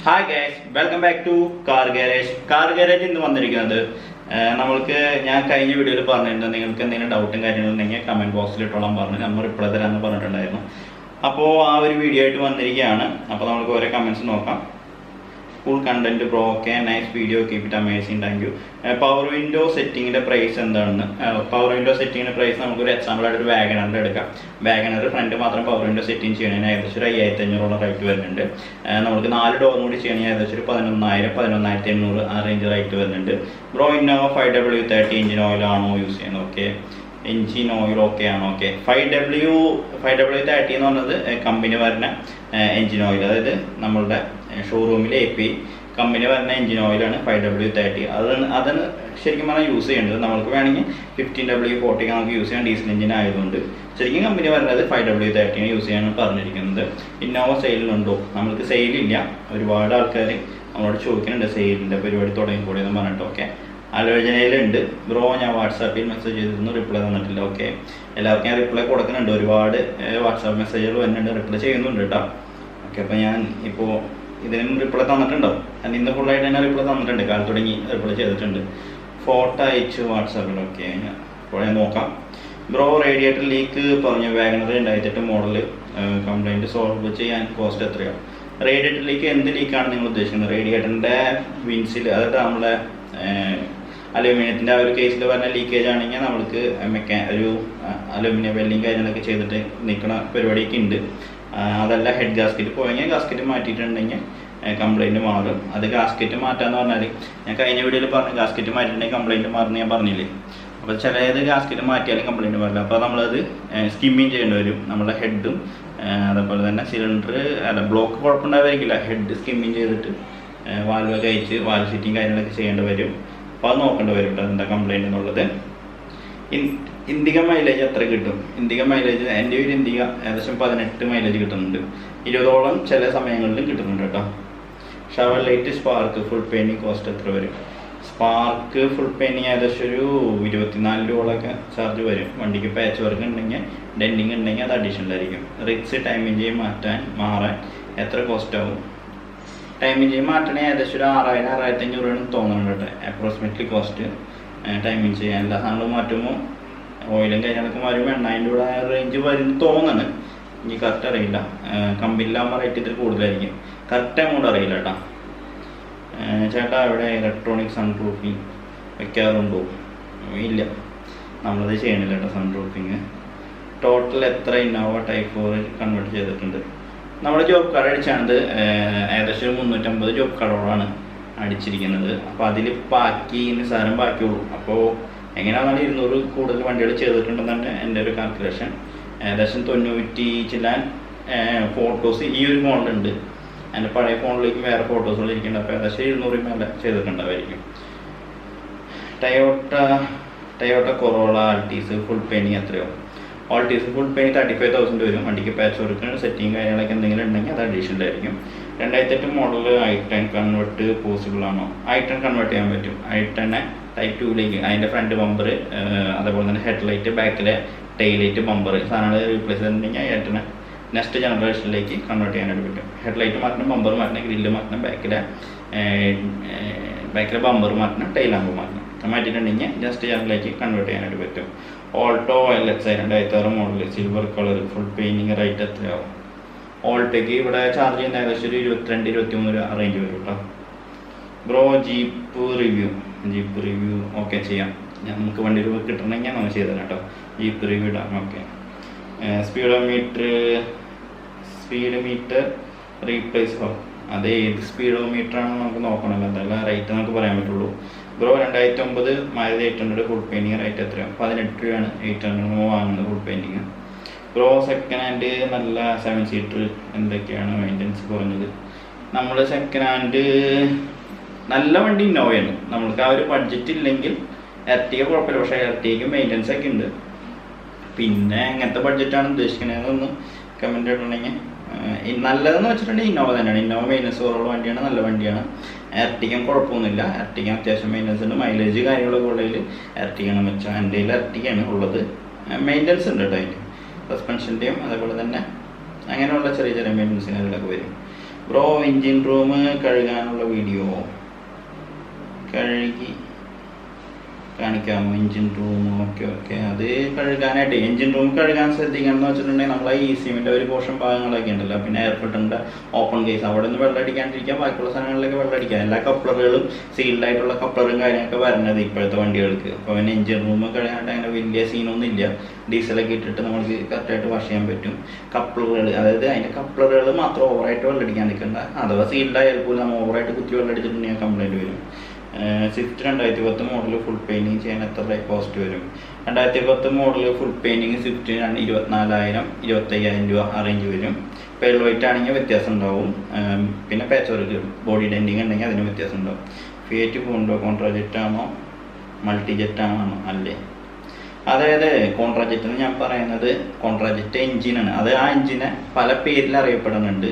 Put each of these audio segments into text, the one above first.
Hi guys, welcome back to car garage. Car garage ഇന്ന് വന്നിരിക്കുന്നത് നമ്മൾക്ക് ഞാൻ കഴിഞ്ഞ വീഡിയോയിൽ പറഞ്ഞിരുന്നു, നിങ്ങൾക്ക് എന്തെങ്കിലും ഡൗട്ടും കാര്യങ്ങളും ഉണ്ടെങ്കിൽ കമൻറ്റ് ബോക്സിൽ ഇട്ടോളാൻ പറഞ്ഞു, നമ്മൾ റിപ്ലൈ തരാമെന്ന് പറഞ്ഞിട്ടുണ്ടായിരുന്നു. അപ്പോൾ ആ ഒരു വീഡിയോ ആയിട്ട് വന്നിരിക്കുകയാണ്. അപ്പോൾ നമുക്ക് ഓരോ കമൻറ്റ്സ് നോക്കാം. Full content bro, okay, nice video, keep it amazing, thank you. Power window സെറ്റിങ്ങിൻ്റെ പ്രൈസ് എന്താണെന്ന്. പവർ വിൻഡോ സെറ്റിങ്ങിൻ്റെ പ്രൈസ് നമുക്കൊരു എക്സാമ്പിളായിട്ട് ഒരു വാഗണറിൻ്റെ എടുക്കാം. വാഗണർ ഫ്രണ്ട് മാത്രം പവർ വിൻഡോ സെറ്റിംഗ് ചെയ്യണതിന് ഏകദേശം ഒരു 5500 റേറ്റ് വരുന്നുണ്ട്. നമുക്ക് 4 ഡോർ കൂടി ചെയ്യണമെങ്കിൽ ഏകദേശം ഒരു 11,000-11,800 ആ റേഞ്ച് റേറ്റ് വരുന്നുണ്ട്. ബ്രോ ഇന്നോവ 5W30 എഞ്ചിൻ ഓയിലാണോ യൂസ് ചെയ്യുന്നത്? ഓക്കെ, എഞ്ചിൻ ഓയിൽ ഓക്കെ ആണോ? ഓക്കെ, 5W30 എന്ന് പറഞ്ഞത് കമ്പനി വരുന്ന എഞ്ചിൻ ഓയിൽ, അതായത് നമ്മളുടെ ഷോറൂമിൽ API കമ്പനി വരുന്ന എഞ്ചിൻ ഓയിലാണ് 5W30. അതാണ് ശരിക്കും പറഞ്ഞാൽ യൂസ് ചെയ്യേണ്ടത്. നമുക്ക് വേണമെങ്കിൽ 15W40 നമുക്ക് യൂസ് ചെയ്യാം, ഡീസൽ എഞ്ചിൻ ആയതുകൊണ്ട്. ശരിക്കും കമ്പനി വരുന്നത് 5W30 യൂസ് ചെയ്യാനാണ് പറഞ്ഞിരിക്കുന്നത്. ഇന്നോവ സെയിലുണ്ടോ? നമ്മൾക്ക് സെയിലില്ല. ഒരുപാട് ആൾക്കാർ നമ്മളോട് ചോദിക്കുന്നുണ്ട് സെയിലിൻ്റെ പരിപാടി തുടങ്ങിക്കൂടിയെന്ന് പറഞ്ഞിട്ട്. ഓക്കെ, ആലോചനയിലുണ്ട് ബ്രോ. ഞാൻ വാട്സാപ്പിൽ മെസ്സേജ് ചെയ്തിരുന്നു, റിപ്ലൈ തന്നിട്ടില്ല. ഓക്കെ, എല്ലാവർക്കും ഞാൻ റിപ്ലൈ കൊടുക്കുന്നുണ്ട്. ഒരുപാട് വാട്സാപ്പ് മെസ്സേജുകൾ വരുന്നുണ്ട്, റിപ്ലൈ ചെയ്യുന്നുണ്ട് കേട്ടോ. ഓക്കെ, അപ്പോൾ ഞാൻ ഇപ്പോൾ ഇതിനും റിപ്ലൈ തന്നിട്ടുണ്ടാവും. ഞാൻ ഇന്ന് ഫുള്ളായിട്ട് തന്നെ റിപ്ലൈ തന്നിട്ടുണ്ട്, കാലത്ത് തുടങ്ങി റിപ്ലൈ ചെയ്തിട്ടുണ്ട്. ഫോട്ടോ അയച്ചു വാട്സാപ്പിൽ. ഓക്കെ, അപ്പോൾ ഞാൻ നോക്കാം. ബ്രോ റേഡിയേറ്റർ ലീക്ക് പറഞ്ഞു, വാഗണർ 2008 മോഡൽ കംപ്ലൈൻറ്റ് സോൾവ് ചെയ്യാൻ കോസ്റ്റ് എത്രയാണ്? റേഡിയേറ്റർ ലീക്ക് എന്ത് ലീക്കാണ് നിങ്ങൾ ഉദ്ദേശിക്കുന്നത്? റേഡിയേറ്ററിൻ്റെ വിൻസിൽ, അതായത് നമ്മളെ അലൂമിനിയത്തിൻ്റെ ആ ഒരു കേസിൽ പറഞ്ഞ ലീക്കേജ് ആണെങ്കിൽ നമ്മൾക്ക് ഒരു അലൂമിനിയം വെൽഡിങ് കാര്യങ്ങളൊക്കെ ചെയ്തിട്ട് നിൽക്കുന്ന പരിപാടിയൊക്കെ ഉണ്ട്. അതല്ല ഹെഡ് ഗാസ്കറ്റ് പോയെങ്കിൽ ഗാസ്കറ്റ് മാറ്റിയിട്ടുണ്ടെങ്കിൽ കംപ്ലൈൻറ്റ് മാറും. അത് ഗാസ്കറ്റ് മാറ്റാന്ന് പറഞ്ഞാൽ ഞാൻ കഴിഞ്ഞ വീഡിയോയിൽ പറഞ്ഞു, ഗാസ്കറ്റ് മാറ്റിയിട്ടുണ്ടെങ്കിൽ കംപ്ലൈൻറ്റ് മാറുന്ന ഞാൻ പറഞ്ഞില്ലേ. അപ്പോൾ ചിലത് ഗാസ്കറ്റ് മാറ്റിയാലും കംപ്ലൈൻറ്റ് മാറില്ല. അപ്പോൾ നമ്മളത് സ്കിമ്മിങ് ചെയ്യേണ്ടി വരും. നമ്മുടെ ഹെഡും അതേപോലെ തന്നെ സിലിണ്ടർ ബ്ലോക്ക് കുഴപ്പമുണ്ടാവായിരിക്കില്ല. ഹെഡ് സ്കിമ്മിങ് ചെയ്തിട്ട് വാൽവൊക്കെ അയച്ച് വാൽവ് ഫിറ്റിങ് കാര്യങ്ങളൊക്കെ ചെയ്യേണ്ടി വരും. അപ്പോൾ അത് നോക്കേണ്ടി വരും കേട്ടോ, എന്താ കംപ്ലൈൻറ്റ് എന്നുള്ളത്. ഇൻഡിക മൈലേജ് എത്ര കിട്ടും? ഇൻഡിക മൈലേജ് എൻ്റെ ഒരു ഇൻഡിക ഏകദേശം 18 മൈലേജ് കിട്ടുന്നുണ്ട്. 20ഓളം ചില സമയങ്ങളിലും കിട്ടുന്നുണ്ട് കേട്ടോ. Chevrolet spark full painting cost എത്ര വരും? സ്പാർക്ക് ഫുൾ പെയിൻറ്റിങ് ഏകദേശം ഒരു 24 രൂപയോളൊക്കെ ചാർജ് വരും. വണ്ടിക്ക് പാച്ച് വർക്ക് ഉണ്ടെങ്കിൽ, ഡെൻറ്റിങ് ഉണ്ടെങ്കിൽ അത് അഡീഷണൽ ആയിരിക്കും. റിക്സ് ടൈം എഞ്ചിൻ മാറാൻ എത്ര കോസ്റ്റ് ആവും? ടൈം എഞ്ചിൻ മാറ്റണേ ഏകദേശം ഒരു 6000-6500 രൂപയാണ് തോന്നുന്നുണ്ട് കേട്ടോ, അപ്രോക്സിമേറ്റ്ലി കോസ്റ്റ്. ടൈമിങ് ചെയ്യാൻ എല്ലാ സാധനങ്ങളും മാറ്റുമ്പോൾ ഓയിലും കാര്യങ്ങളൊക്കെ മാറുമ്പോൾ 8000 രൂപ റേഞ്ച് വരും തോന്നുന്നു. ഇനി കറക്റ്റ് അറിയില്ല. കമ്പനിയിലാകുമ്പോൾ റേറ്റ് ഇതിൽ കൂടുതലായിരിക്കും. കറക്റ്റ് എമൗണ്ട് അറിയില്ല കേട്ടോ. ചേട്ടാ ഇവിടെ ഇലക്ട്രോണിക് സൺ പ്രൂഫിങ് വെക്കാറുണ്ടോ? ഇല്ല, നമ്മളത് ചെയ്യണില്ല കേട്ടോ സൺ പ്രൂഫിങ്. ടോട്ടൽ എത്ര ഇന്നോവ ടൈപ്പ് 4 കൺവേർട്ട് ചെയ്തിട്ടുണ്ട്? നമ്മുടെ ജോബ് കാർഡ് അടിച്ചാണത് ഏകദേശം 350 ജോബ് കാർഡോളാണ് അടിച്ചിരിക്കുന്നത്. അപ്പോൾ അതിൽ ബാക്കി നിസ്സാരം ബാക്കിയുള്ളൂ. അപ്പോൾ എങ്ങനെയാണെന്നാണ് 200 കൂടുതൽ വണ്ടികൾ ചെയ്തിട്ടുണ്ടെന്നാണ് എൻ്റെ ഒരു കാൽക്കുലേഷൻ. ഏകദേശം 90 ചില്ലാൻ ഫോട്ടോസ് ഈ ഒരു ഫോണിലുണ്ട്. എൻ്റെ പഴയ ഫോണിലേക്ക് വേറെ ഫോട്ടോസുകൾ ഇരിക്കുന്നുണ്ട്. അപ്പോൾ ഏകദേശം 200 മേലെ ചെയ്തിട്ടുണ്ടാവായിരിക്കും. ടയോട്ട കൊറോള ആൾട്ടീസ് ഫുൾ പെയിൻറ്റിങ് എത്രയോ? ആൾട്ടീസ് ഫുൾ പെയിൻറ്റ് 35,000 വരും. വണ്ടിക്ക് പാച്ച് വർക്ക് സെറ്റിങ് കാര്യങ്ങളൊക്കെ എന്തെങ്കിലും ഉണ്ടെങ്കിൽ അത് അഡീഷണൽ ആയിരിക്കും. 2008 മോഡൽ i10 കൺവേർട്ട് പോസിബിൾ ആണോ? i10 കൺവേർട്ട് ചെയ്യാൻ പറ്റും. i10 ടൈപ്പ് 2ലേക്ക് അതിൻ്റെ ഫ്രണ്ട് ബമ്പർ, അതേപോലെ തന്നെ ഹെഡ്ലൈറ്റ്, ബാക്കിലെ ടെയിലൈറ്റ്, ബമ്പർ സാധനങ്ങൾ റീപ്ലേസ് ചെയ്തിട്ടുണ്ടെങ്കിൽ i10 നെക്സ്റ്റ് ജനറേഷനിലേക്ക് കൺവേർട്ട് ചെയ്യാനായിട്ട് പറ്റും. ഹെഡ്ലൈറ്റ് മാറ്റണം, ബമ്പർ മാറ്റണം, ഗ്രില്ല് മാറ്റണം, ബാക്കിലെ ബമ്പർ മാറ്റണം, ടെയിൽ ലാമ്പ് മാറ്റണം. മാറ്റിയിട്ടുണ്ടെങ്കിൽ നെക്സ്റ്റ് ജനറേഷനിലേക്ക് കൺവേർട്ട് ചെയ്യാനായിട്ട് പറ്റും. Alto LXi 2006 model silver colour full painting rate എത്രയാവും? ഓൾട്ടോയ്ക്ക് ഇവിടെ ചാർജ് ചെയ്യുന്ന ഏകദേശം ഒരു 22-23 റേഞ്ച് വരും കേട്ടോ. ബ്രോ ജീപ്പ് റിവ്യൂ ഓക്കെ ചെയ്യാം. നമുക്ക് വണ്ടി കിട്ടണമെങ്കിൽ നമുക്ക് ചെയ്തു തരാം കേട്ടോ. ജീപ്പ് റിവ്യൂ ഇടാം. ഓക്കെ, സ്പീഡ് മീറ്റർ റീപ്ലേസ് അത് ഏത് സ്പീഡോമീറ്റർ ആണെന്ന് നമുക്ക് നോക്കണമല്ലോ. എന്തായാലും റേറ്റ് നമുക്ക് പറയാൻ പറ്റുള്ളൂ. Bro 2009 Maruti 800 full painting rate എത്രയാണ്? 18 രൂപയാണ് 800 വാങ്ങുന്നത് full painting. Bro second hand നല്ല 7 സീറ്റർ എന്തൊക്കെയാണ് മെയിൻ്റനൻസ് കുറഞ്ഞത്? നമ്മൾ സെക്കൻഡ് ഹാൻഡ് നല്ല വണ്ടി ഇന്നോവയാണ്. നമ്മൾക്ക് ആ ഒരു ബഡ്ജറ്റ് ഇല്ലെങ്കിൽ എർട്ടിക കുഴപ്പമില്ല. പക്ഷേ എർട്ടിക്ക് മെയിൻ്റനൻസ് ഒക്കെ ഉണ്ട്. പിന്നെ എങ്ങനത്തെ ബഡ്ജറ്റാണ് ഉദ്ദേശിക്കുന്നതെന്ന് കമൻറ്റ് ഇട്ടുണ്ടെങ്കിൽ. നല്ലതെന്ന് വെച്ചിട്ടുണ്ടെങ്കിൽ ഇന്നോവ തന്നെയാണ്. ഇന്നോവ മെയിൻ്റനൻസ് കുറവുള്ള വണ്ടിയാണ്, നല്ല വണ്ടിയാണ്. എർട്ടിക്കും കുഴപ്പമൊന്നുമില്ല. എർട്ടിക്ക അത്യാവശ്യം മെയിൻ്റനൻസ് ഉണ്ട്. മൈലേജ് കാര്യങ്ങളൊക്കെ ഉള്ളതിൽ എർട്ടിക്കാണ് മെച്ചം. എൻ്റെ കയ്യിൽ എർട്ടിക്കാണ് ഉള്ളത്. മെയിൻ്റനൻസ് ഉണ്ട് കേട്ടോ. അതിന് സസ്പെൻഷൻ്റെയും അതേപോലെ തന്നെ അങ്ങനെയുള്ള ചെറിയ ചെറിയ മെയിൻ്റനൻസ് കാര്യങ്ങളൊക്കെ വരും. ബ്രോ എൻജിൻ റൂം കഴുകാനുള്ള വീഡിയോ കഴുകി കാണിക്കാമോ? എൻജിൻ റൂം ഓക്കെ അത് കഴുകാനായിട്ട് എൻജിൻ റൂം കഴുകാൻ ശ്രദ്ധിക്കണം എന്ന് വെച്ചിട്ടുണ്ടെങ്കിൽ നമ്മളെ ECMൻ്റെ ഒരു പോർഷൻ ഭാഗങ്ങളൊക്കെ ഉണ്ടല്ലോ, പിന്നെ എയർ ഫിൽറ്ററിൻ്റെ ഓപ്പൺ കേസ് അവിടെ നിന്ന് വെള്ളം അടിക്കാണ്ടിരിക്കുക, ബാക്കിയുള്ള സ്ഥലങ്ങളിലൊക്കെ വെള്ളം അടിക്കുക. എല്ലാ കപ്ലറുകളും സീൽഡായിട്ടുള്ള കപ്ലറും കാര്യങ്ങളൊക്കെ വരുന്നത് ഇപ്പോഴത്തെ വണ്ടികൾക്ക്. അപ്പോൾ പിന്നെ എൻജിൻ റൂം കഴുകാനായിട്ട് അങ്ങനെ വലിയ സീനൊന്നും ഇല്ല. ഡീസലൊക്കെ ഇട്ടിട്ട് നമുക്ക് കറക്റ്റായിട്ട് വാഷ് ചെയ്യാൻ പറ്റും. കപ്ലറുകൾ, അതായത് അതിൻ്റെ കപ്ലറുകൾ മാത്രം ഓവറായിട്ട് വെള്ളം അടിക്കാൻ നിൽക്കണ്ട. അഥവാ സീൽഡായാൽ പോലും നമ്മൾ ഓവറായിട്ട് കുത്തി വെള്ളം അടിച്ചിട്ടുണ്ടെങ്കിൽ കംപ്ലൈൻറ്റ് വരും. സ്വിഫ്റ്റ് 2010 മോഡൽ ഫുൾ പെയിൻറ്റിങ് ചെയ്യാൻ എത്ര കോസ്റ്റ് വരും? 2010 മോഡൽ ഫുൾ പെയിൻറ്റിങ് സ്വിഫ്റ്റ് 24,000 25,000 രൂപ ആ റേഞ്ച് വരും. പേൾ വൈറ്റ് ആണെങ്കിൽ വ്യത്യാസം ഉണ്ടാവും. പിന്നെ പാച്ച് വർക്ക് ബോഡി ഡെൻറ്റിങ് ഉണ്ടെങ്കിൽ അതിന് വ്യത്യാസം ഉണ്ടാവും. ഫിയറ്റ് പോണ്ടോ കോൺട്രാജെറ്റ് ആണോ മൾട്ടി ജെറ്റ് ആണോ? അല്ലേ, അതായത് കോൺട്രാജെറ്റ് എന്ന് ഞാൻ പറയുന്നത് കോൺട്രാജെറ്റ് എഞ്ചിനാണ്. അത് ആ എഞ്ചിനെ പല പേരിൽ അറിയപ്പെടുന്നുണ്ട്.